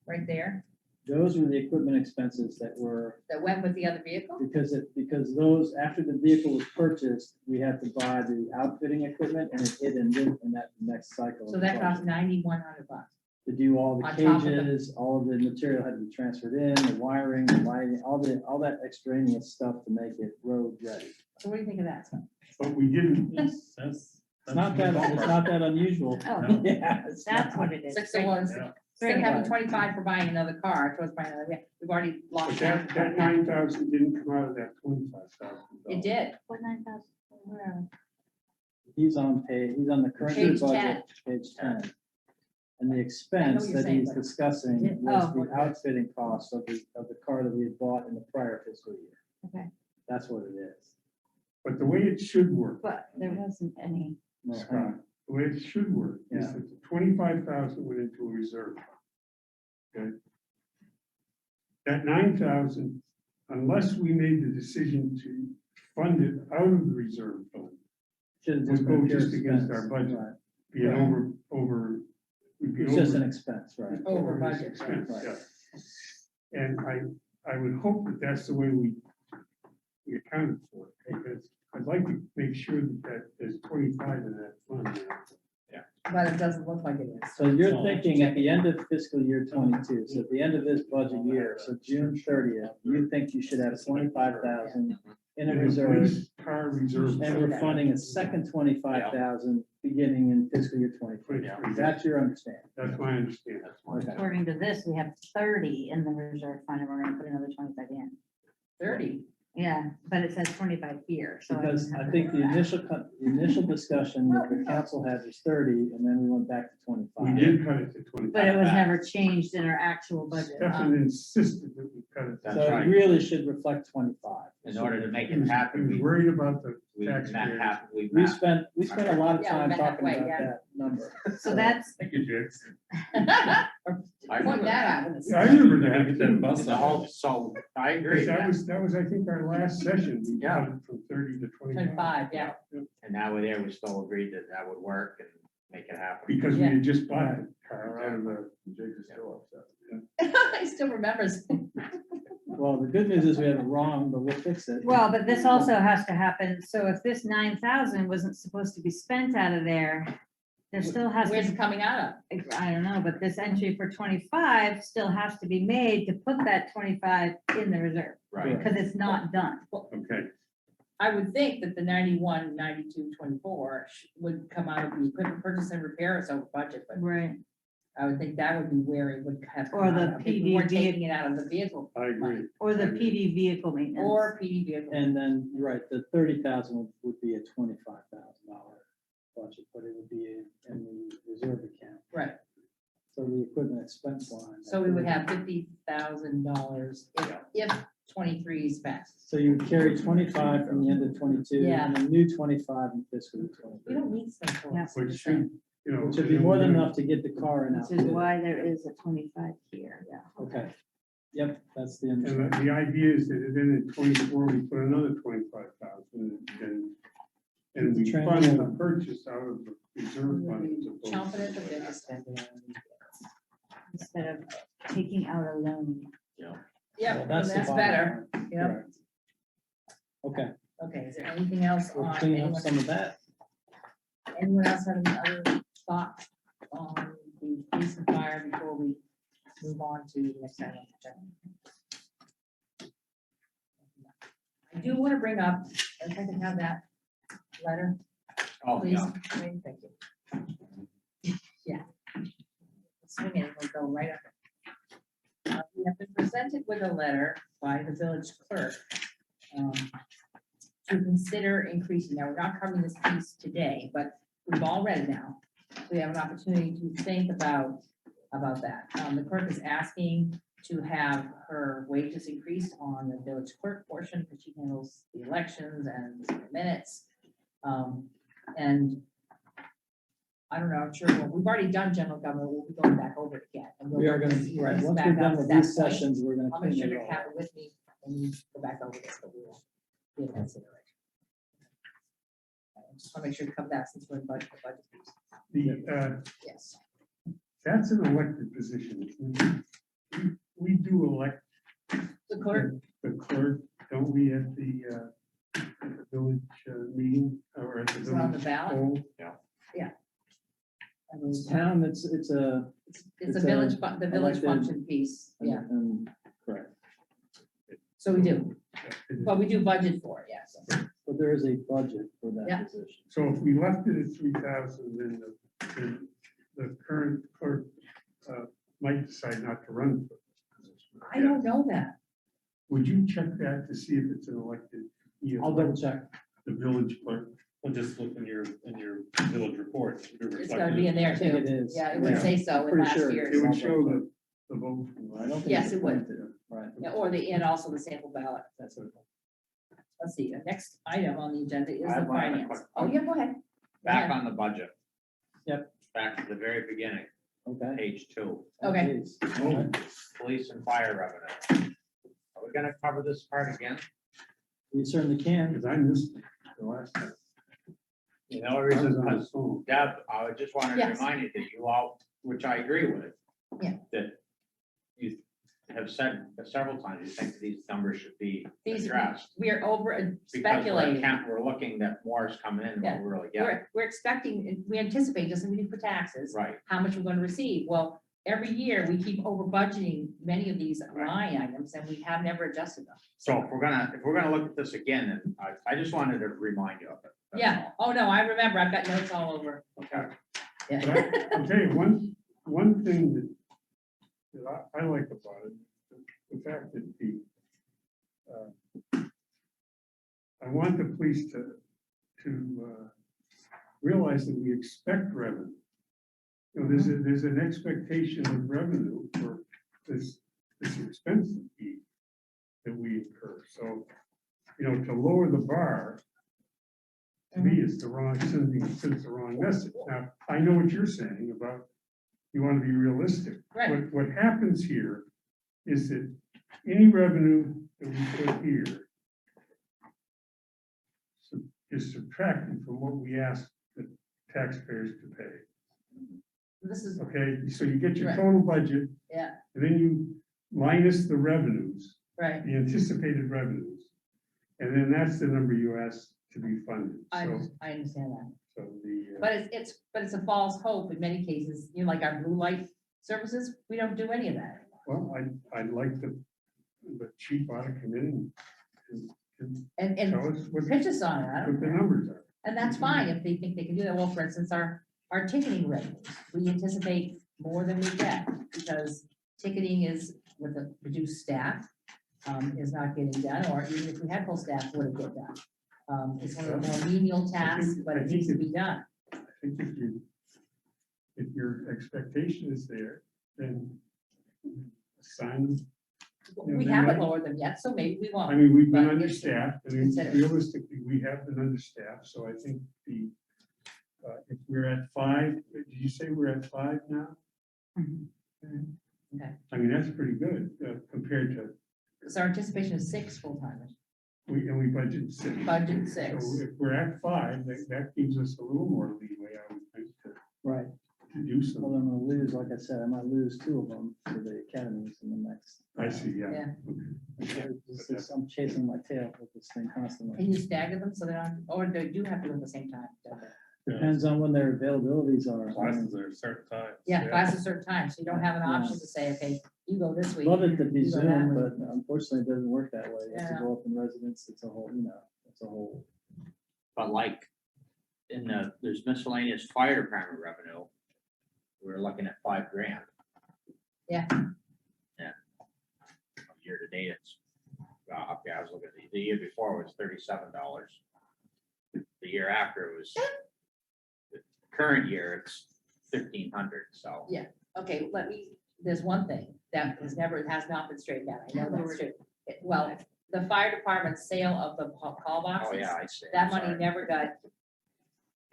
Right there, Those were the equipment expenses that were, that went with the other vehicle? because those, after the vehicle was purchased, we had to buy the outfitting equipment and it hit in that next cycle. So of that the cost budget. $9,100. To do all the On top of the- cages, all of the material had to be transferred in, the wiring, the lighting, all that extraneous stuff to make it road ready. So what do you think of that? But we didn't, That's. It's not that unusual. Oh, Yeah, it's that's not. what it is. Six of one, Yeah. instead of having 25 for buying another car, towards buying another, we've already but lost that that. 9,000 didn't come out of that 25,000. It did. What 9,000? Where? He's on the current year Page budget, page 10. And the expense you're that saying, he's but- discussing was Oh, the outfitting cost of the car that we had bought in the prior fiscal year. Okay, That's what it is. But the way it should work, but there wasn't any. No, hang Scott, on. the way it should work is Yeah. that the 25,000 went into a reserve. Okay? That 9,000, unless we made the decision to fund it out of the reserve fund, Should've would been go pure just against expense. our budget. Right. be an Right. over. We'd be It's just an over- expense, right? Over this budget, expense, right. yeah. And I would hope that that's the way we accounted for it, because I'd like to make sure that there's 25 in that fund. But it doesn't look like it is. So you're thinking at the end of fiscal year 22, so at the end of this budget year, so June 30th, you think you should have 25,000 in a the reserve, police Car reserve. and we're funding a second 25,000 beginning in fiscal year 23. That's your understanding. That's my understanding. Okay. According to this, we have 30 in the reserve fund, and we're gonna put another 25 in. 30. Yeah, but it says 25 here, so. Because would I have think to the put that. initial discussion that the council had was 30, and then we went back to We 25. did cut it to 25. But it was never changed in our actual budget. Stefan insisted that we cut it. That's So it right. really should reflect 25. In order to make He it was- happen, he was worried about the we met taxpayers. half, we We met. spent a lot of Yeah, we time met talking halfway, about yeah. that number. So that's, Thank you, James. I Point remember that out. I remember Get that that. bus The whole, so I agree. Because that was, I think, our last session. We Yeah. cut it from 30 to 25. 25, yeah. And now we're there, we still agreed that that would work and make it happen. Because we Yeah. had just bought the car out of the. Jake is still upset. He still remembers. Well, the good news is we have it wrong, but we'll fix it. well, but this also has to happen, so if this 9,000 wasn't supposed to be spent out of there still has Where's to, it coming out of? I don't know, but this entry for 25 still has to be made to put that 25 in the reserve, Right. because it's not done. Okay, I would think that the 91, 92, 24 would come out of the equipment purchase and repair, so budget, but Right. I would think that would be where it would have. Or come the out of, if we weren't PD taking it out of the vehicle. I agree. Or the PD vehicle maintenance. Or PD vehicle. And then, you're right, the 30,000 would be a $25,000 budget, but it would be in the reserve account. Right, So the equipment expense line. so we would have $50,000 if 23 is passed. So you would carry 25 from the end of 22, Yeah. and a new 25 in fiscal year We don't 23. need some. Yeah. Which should, you know. Which would be more than enough to get the car and out. Which is why there is a 25 here, yeah. Okay. Yep, that's the And understanding. the idea is that then in 24, we put another 25,000 and we fund the purchase out of the reserve fund. as opposed Chomping at the to- bit to spend it. Instead of taking out a loan. Well, Yeah, the that's bottom better. line. Yeah. Correct. Okay, Okay, is there anything else we'll on, clean up some of that. anyone else have any other thoughts on the police and fire before we move on to the next item? on the agenda? I do want to bring up, if I can have that letter, Oh, please. yeah. Wait, thank you. Yeah. Swing it, we'll go right up. We have been presented with a letter by the village clerk to consider increasing. Now, we're not covering this piece today, but we've all read it now. We have an opportunity to think about that. The clerk is asking to have her wages increased on the village clerk portion, because she handles the elections and the minutes. And I don't know, I'm sure, we've already done general government, we'll be going back over it again. And we'll We are gonna, bring right, this once back we're up done at with that these point. sessions, we're gonna I'll make clean sure it to all have up. it with me and go back over this, but we will be able to consider it. I just want to make sure to come back since we're in budget. Yes. That's an elected position. Isn't it? We do elect The clerk, the clerk, don't we, at the village meeting or at the is it on the village ballot? poll? I mean, It's town, it's a. It's a it's village, the village elected- function piece, yeah, Correct, so we do, but we do budget for it, yes. but there is a budget for Yeah. that position. So if we left it at 3,000, then the current clerk might decide not to run for the position. I don't know that. Would you check that to see if it's an elected? I'll double check. The village clerk. Well, just look in your village report. It's gotta be in there I think it too. is. Yeah, it would say so in Pretty last sure. It year's. would show the vote. I don't think Yes, it's it would. appointed, Right. Yeah, or and also the sample ballot, that's what. Let's see, the next item on the agenda is I the have one other finance. question. Oh, yeah, go ahead. Back on the budget. Yep. Back to the very beginning, Okay. page 2, Okay. Please. Okay. police and fire revenue. Are we gonna cover this part again? We certainly can. Because I missed it the last time. The only I reason, was on the because phone. Deb, I just wanted to Yes. remind you that you all, which I agree with. Yeah. That you have said several times, you think these numbers should be These, addressed. we are over Because speculating. we're looking that more is coming in than what we really get. We're expecting, we anticipate, just like we do for taxes, Right, how much we're gonna receive. Well, every year we keep over budgeting many of these Right. line items and we have never adjusted them. so if we're gonna look at this again, and I just wanted to remind you of it. that's Yeah, oh no, I remember, I've got notes all over. all. Okay, But Yeah. I'll tell you, one thing that I like about it, the fact that I want the police to realize that we expect revenue. You know, there's an expectation of revenue for this expense that we incur. So, you know, to lower the bar, to me, is the wrong, sends the wrong message. Now, I know what you're saying about you want to be realistic. Right. What happens here is that any revenue that we put here is subtracted from what we ask the taxpayers to pay. This is, Okay, so you get your Right. total budget, yeah, and then you minus the revenues, right. the anticipated revenues. And then that's the number you ask to be funded. I, So, I understand that. so the, But it's a false hope in many cases, you know, like our blue light services, we don't do any of that. well, I'd like the chief ought to come in and And tell us what pitch us on it, I what don't the care. numbers are. And that's fine if they think they can do that. Well, for instance, our ticketing revenues, we anticipate more than we get because ticketing is with the reduced staff, is not getting done, or even if we had full staff, would it get done? It's one of the more menial tasks, but it needs to be done. I think if your expectation is there, then assign them. We haven't lowered them yet, so maybe we I won't. mean, we've been But understaffed, I mean, consider it. realistically, we have been understaffed, so I think if we're at 5, did you say we're at 5 now? Okay, I mean, that's pretty good compared to, so our anticipation is 6 full-timers, we budgeted 6. budget 6. So if we're at 5, that gives us a little more leeway, I would think, Right. to do Well, something. I'm gonna lose, like I said, I might lose 2 of them to the academies in the next. I see, yeah. I'm chasing my tail with this thing constantly. Can you stagger them so they're on, or they do have to do at the same time? don't they? Depends on when their availabilities are. Classes are certain times. Yeah, classes at certain times, so you don't have an option to say, okay, you go this week. Love it to be you go that Zoom, week. but unfortunately it doesn't work that way. You have to Yeah. go up in residence. It's a whole, it's a whole. But like, there's miscellaneous fire department revenue. We're looking at $5,000. Yeah. Yeah. Year to date, it's, I was looking, the year before was $37. The year after it was, the current year, it's 1,500, so. Yeah. Okay, there's one thing that has not been straightened out. I know that's true. Well, the fire department's sale of the call boxes. Oh, yeah, I see. That money Sorry. never got.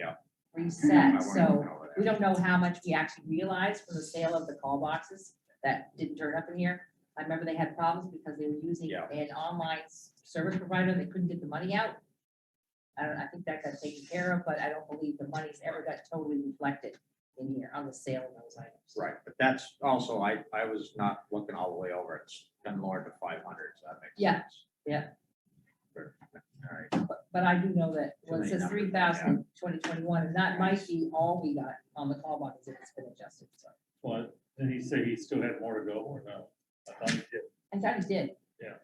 Yeah. I Reset, wondered so how that- we don't know how much we actually realized from the sale of the call boxes that didn't turn up in here. I remember they had problems because they were using Yeah. an online service provider, they couldn't get the money out. I think that got taken care of, but I don't believe the money's ever got totally reflected in here on the sale of those items. Right, but that's also, I was not looking all the way over. It's been lowered to 500, so that makes sense. Yeah, yeah. Sure. All right. But I do know that, Too well, it many says numbers, 3,000 in 2021, and that might be all we got on the call boxes if it's been adjusted, so. Well, did he say he still had more to go or no? I thought he did. I thought he did. Yeah.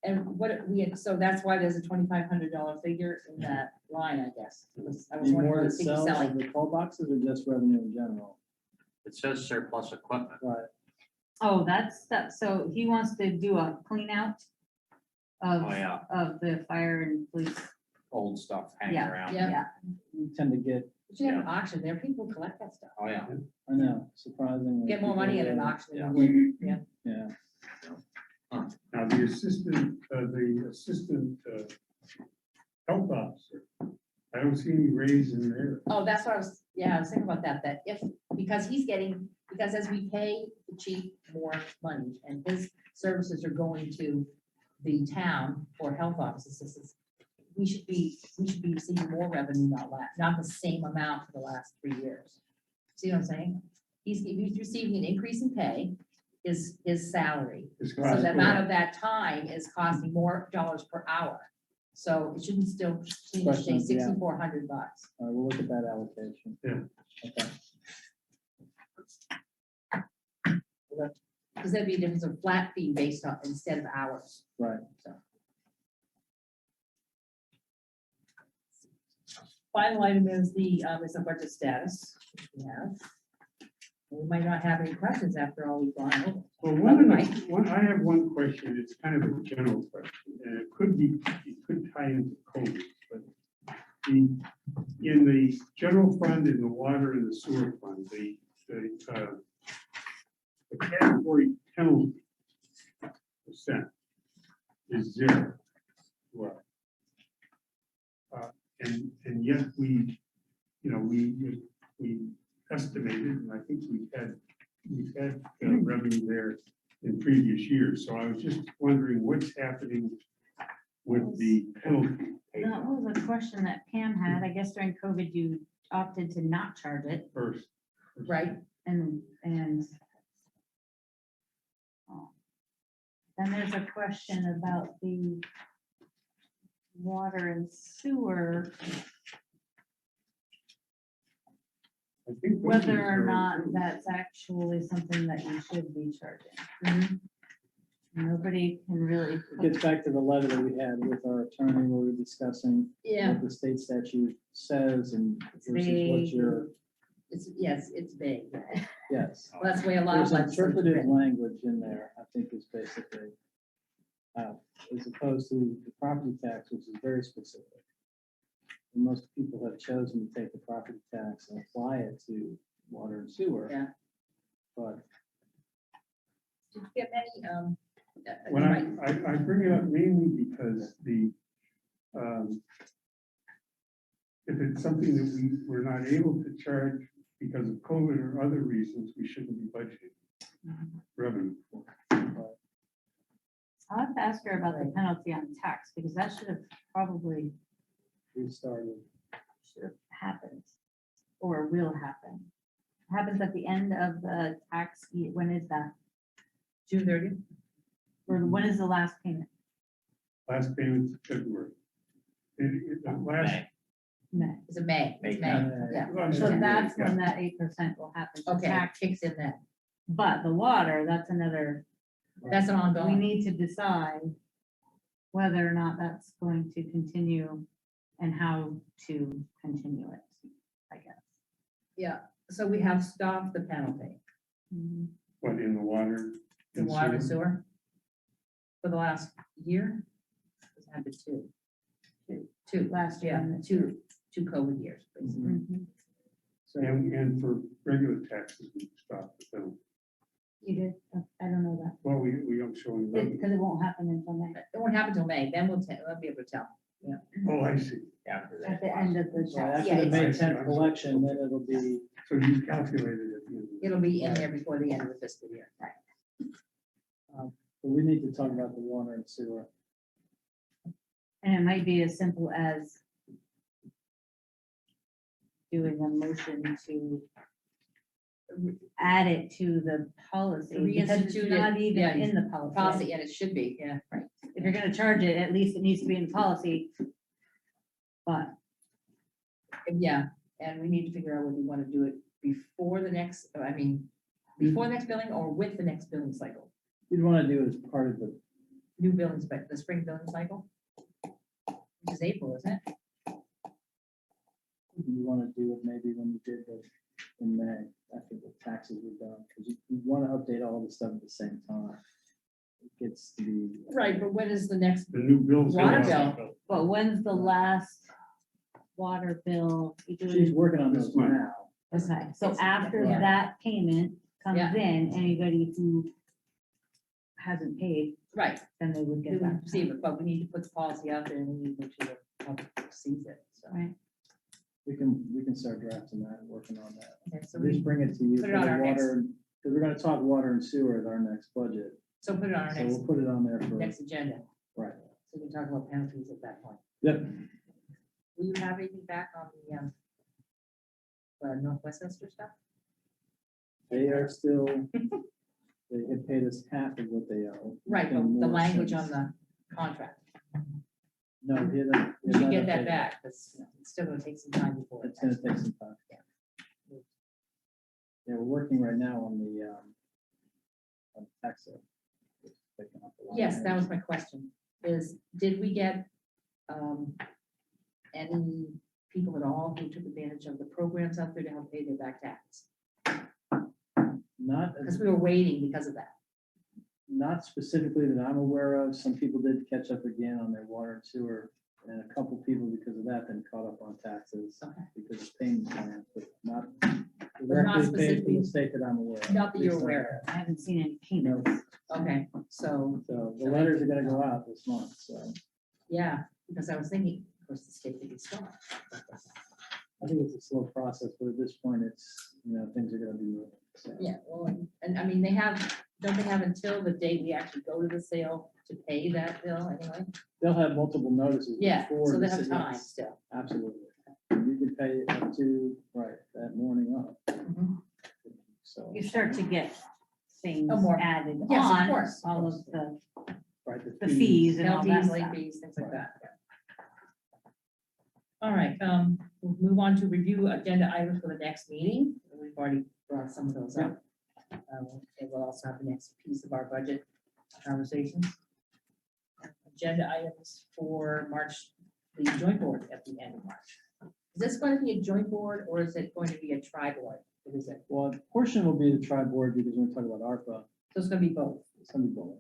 And so that's why there's a $2,500 figure in that line, I guess. I was wondering More whether to he was sell selling. of the call boxes or just revenue in general? It says surplus equipment. Right. Oh, that's, so he wants to do a clean out Oh, yeah, of the fire and police. old stuff hanging Yeah, around. Yeah. We tend to get, But you have an auction there, people collect that stuff. Oh, yeah. I know, surprisingly. Get more money in an people, auction than you would. Yeah. Yeah. Now, the assistant health officer, I don't see any raise in there. Oh, that's what I was thinking about that because as we pay the chief more money and his services are going to the town for health office assistance, we should be receiving more revenue, not the same amount for the last 3 years. See what I'm saying? He's receiving an increase in pay, his salary. It's So cost the amount of per- that time is costing more dollars per hour. So it shouldn't still stay Question, yeah. $6,400. All right, we'll look at that allocation. Yeah. Okay. Because that'd be a difference of flat fee based on instead of hours. Right. So. Final item is the budget status. which we have. We might not have any questions after all we've gone over. Well, I have one question, it's kind of a general question, and it could tie into COVID, but in the general fund, in the water and the sewer fund, the category penalty percent is 0. Well, and yet we estimated, and I think we've had revenue there in previous years. So I was just wondering what's happening with the penalty. That was a question that Pam had. I guess during COVID, you opted to not charge it First. Right? and. Oh. Then there's a question about the water and sewer, I think those whether are or not true. that's actually something that you should be charging. Nobody can really. It gets back to the letter that we had with our attorney, where we were discussing Yeah, what the state statute says and versus what vague. your, it's vague. yes. Well, that's the way a lot of There's legislation is interpretive written. language in there, I think is basically, as opposed to the property tax, which is very specific. And most people have chosen to take the property tax and apply it to water and sewer. Yeah. But Did you get many, When you I bring it up mainly because if it's something that we were not able to charge because of COVID or other reasons, we shouldn't be budgeting revenue for. I'll have to ask her about the penalty on tax, because that should have probably Restarted. happened, or will happen. Happens at the end of the tax year. When is that? June 30th? Or when is the last payment? Last payment's February. The last, May. May. Is it May? It's May. May, yeah. So Okay. that's when that 8% will happen. to Okay, tax. kicks in then. But the water, that's another, That's an we ongoing. need to decide whether or not that's going to continue and how to continue it, I guess. Yeah, so we have stopped the penalty, what, in the water? the and water and sewer? sewer. For the last year. It's happened two, Last year yeah, and this two COVID years, basically. Mhm. So And for regular taxes, we stopped the penalty. You did? I don't know that. Well, we don't show any revenue. Because it won't happen until May. it won't happen till May, then we'll be able to tell. Oh, I see. After At that. the end of the So tax. Yeah, after the May it's- 10th collection, then it'll be, So you calculated it. It'll be in there before the end of the fiscal year. but we need to talk about the water and sewer. And it might be as simple as doing a motion to add it to the policy, because it's Reinstitute it, not even yeah, in the policy. Policy, and it should be, yeah, right. If you're gonna charge it, at least it needs to be in the policy. But Yeah, and we need to figure out whether we want to do it before the next, before the next billing or with the next billing cycle. You'd want to do it as part of the, New billing, the spring billing cycle. Which is April, isn't it? you want to do it maybe when you did it in May, after the taxes were done, because you want to update all this stuff at the same time. It gets to be. Right, but when is the next, The new bills. Water bill. But when's the last water bill? You do She's it- working on This those month. now. Okay, so It's- after yeah. that payment comes Yeah. in, anybody who hasn't paid, right, then they would we get will that. receive it, but we need to put the policy out there and we need to make sure that the public sees it, so. Right. We can start drafting that and working on that. Okay, so At least we, bring it to you put for it the on our next- water, because we're gonna talk water and sewer at our next budget. so put it on our So next, we'll put it on there for, next agenda, right. so we can talk about penalties at that point. Yep. Will you have anything back on the Northwest Westchester stuff? They are still, they have paid us half of what they owe. Right, but And the more language since. on the contract, No, he hasn't. we should get that back, because it's still gonna take some time before. It's gonna take some time. Yeah. Yeah, we're working right now on the, on tax sale. Picking up a lot of Yes, that was energy. my question, is, did we get, any people at all who took advantage of the programs out there to help pay their back tax? Not, Because we were waiting because of that. not specifically that I'm aware of. Some people did catch up again on their water and sewer. And a couple people because of that then caught up on taxes Okay. because of payment plans, but not not directly paid specifically- from the state that I'm aware of. Not that you're At least aware I haven't seen any No, payments. Okay, so, so the letters are gonna go out this month, so yeah, because I was thinking, of course, the state didn't start. I think it's a slow process, but at this point, it's, things are gonna be moving. So. Yeah, well, and I mean, don't they have until the date we actually go to the sale to pay that bill anyway? They'll have multiple notices. Yeah, before so they the have city- time still. Absolutely. You can pay it up to, right, that morning up, Mhm. so. You start to get things Oh, more. added Yes, of on, course, of all course. of the Right, fees and all that Penalties, late stuff. fees, things like that. yeah. All right, we'll move on to review agenda items for the next meeting. We've already brought some of those up. And we'll also have the next piece of our budget conversations. Agenda items for March, the joint board at the end of March. Is this going to be a joint board or is it going to be a tri-board? What is it? Well, a portion will be the tri-board because we're talking about ARPA, So it's going to be both. it's gonna be both.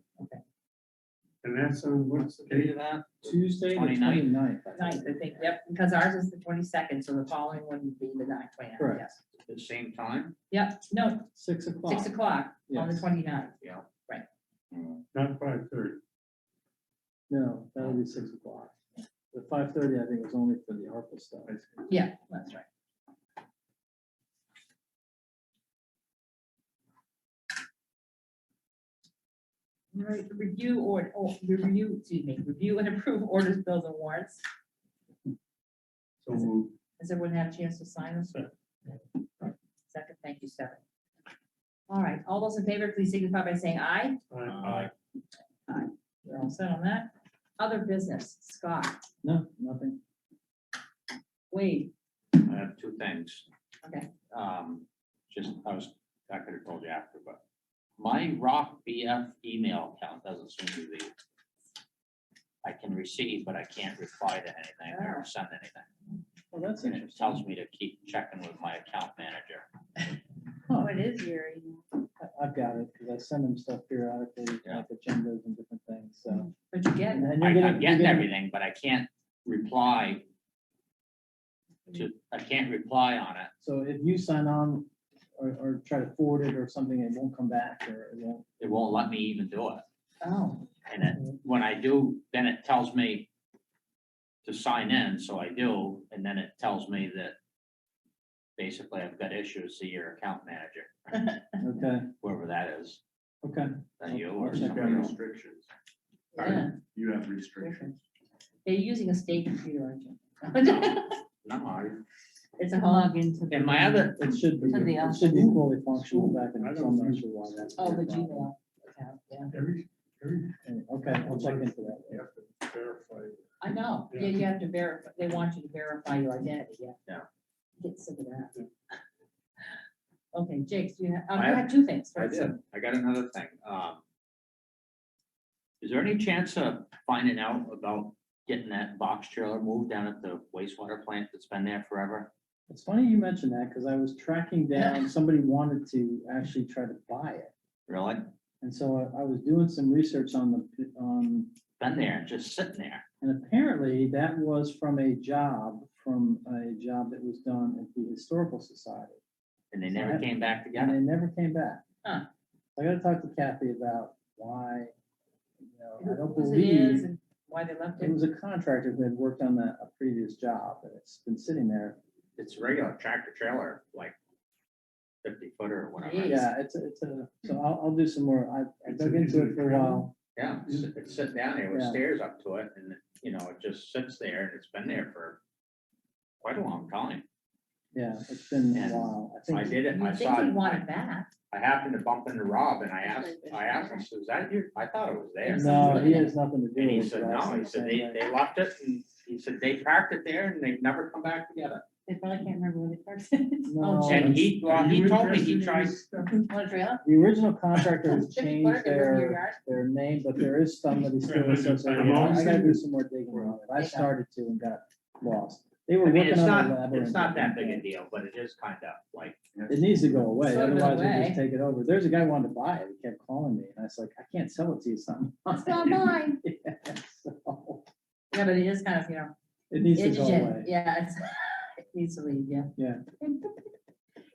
And that's on what's the date of that? Tuesday, the 29th. 29th. Ninth, I think, yep, because ours is the 22nd, so the following one would be the 29th. Correct. yes. At the same time? Yep, no, 6:00. 6 o'clock on the Yes. 29th. Yeah. Not 5:30. No, that'll be 6:00. The 5:30, I think, was only for the ARPA stuff. Yeah, that's right. All right, review and approve orders, bills and warrants. So moved. Has everyone had a chance to sign this? Second, thank you, Stephanie. All right, all those in favor, please signify by saying aye. Aye. We're all set on that. Other business, Scott, No, nothing. Wade, I have two things. okay, I could have told you after, but my Rock BF email account doesn't seem to be. I can receive, but I can't reply to anything or send anything. Well, that's And it interesting. tells me to keep checking with my account manager. What is your? I've got it, because I send them stuff periodically, Yeah. like agendas and different things, so. but you get, And it. you're I'm you're getting everything, but I can't reply on it. So if you sign on or try to forward it or something, it won't come back, or it won't. It won't let me even do it. oh, And then when I do, then it tells me to sign in, so I do, and then it tells me that basically I've got issues, see your account manager, Okay, whoever that is, okay. that you I'll or check You somebody have else. restrictions. yeah. You have restrictions. They're using a state computer, aren't you? No, It's a home. Log into. and my other, It should be, To the it should be fully functional back in, I so I'm don't not sure why that's. Oh, the a problem. Gmail account, yeah. Every, Okay, I'll check into that. you have to verify. I know, yeah, Yeah. you have to verify, they want you to verify your identity, yeah. Yeah. Get sick of that. Okay, Jake, you have, I you have- had two things. I right? did, I got another thing. Is there any chance of finding out about getting that box trailer moved down at the wastewater plant that's been there forever? It's funny you mentioned that, because I was tracking down, somebody wanted to actually try to buy it. Really? And so I was doing some research on Been there and just sitting there. and apparently that was from a job that was done at the Historical Society. And they never came back And together. they never came back. Huh. I gotta talk to Kathy about why, I don't Whose it is believe, and why they left it it. was a contractor who had worked on a previous job, and it's been sitting there. It's a regular tractor trailer, like 50-footer or whatever. Jeez. Yeah, so I'll do some more, I dug into it for a while. Yeah, it's sitting down there with Yeah. stairs up to it and, it just sits there and it's been there for quite a long time. Yeah, it's been a And while. I I think, did it, You I think saw he'd it, want it back? I happened to bump into Rob and I asked him, so is that your, I thought it was there. no, he has nothing to do And he with it. said, I no, said he the said same they thing. left it and he said they parked it there and they've never come back together. They probably can't remember where they parked it. No, And he Are you told me he interested in tried, this stuff? Want a trailer? the original contractor has 50 changed footer, they live in your their, yard? their name, but there is somebody still Yeah, associated. I'm always I gotta do thinking- some more digging on it. I Okay. started to and got lost. They were I mean, working it's on a not, labyrinth. it's not that big a deal, but it is kind of like, It needs to go away, Sort of in a otherwise we'll way. just take it over. There's a guy who wanted to buy it. He kept calling me and I was like, I can't sell it to you, son. It's not mine. Yeah, so Yeah, but it is kind of, it needs to go indigent, away. yeah, it needs to leave, yeah. Yeah.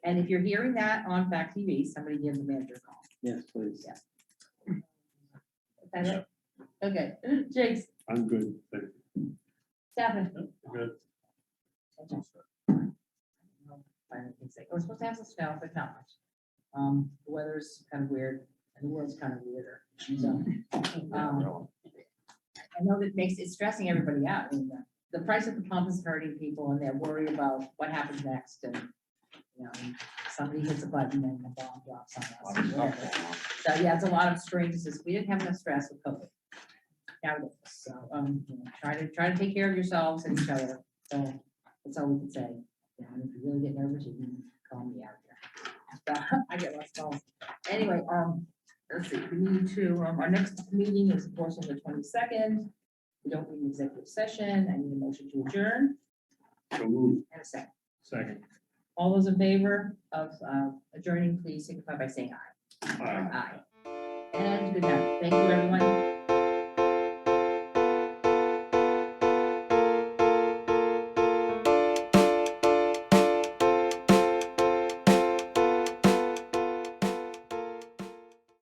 And if you're hearing that on Fact TV, somebody give the manager a call. Yes, please. Yeah. Is that it? Okay, Jake's, I'm good, thank you. Stephanie. Good. We're supposed to have some snow, but not much. The weather's kind of weird and the world's kind of weirder, so. I know that it's stressing everybody out. I mean, the price of the pump is hurting people and they're worried about what happens next and, somebody hits a button and the bomb drops on a lot us. of or stuff whatever. going on. So, yeah, it's a lot of strangeness. We didn't have enough stress with COVID. Now it is. So, try to take care of yourselves and each other. So that's all we can say. Yeah, and if you really get nervous, you can call me out there. But I get less calls. Anyway, let's see, we need to, our next meeting is of course on the 22nd. We don't need an executive session. I need a motion to adjourn So move. and a second. Second. All those in favor of adjourning, please signify by saying aye. Aye. Aye. And good night. Thank you, everyone.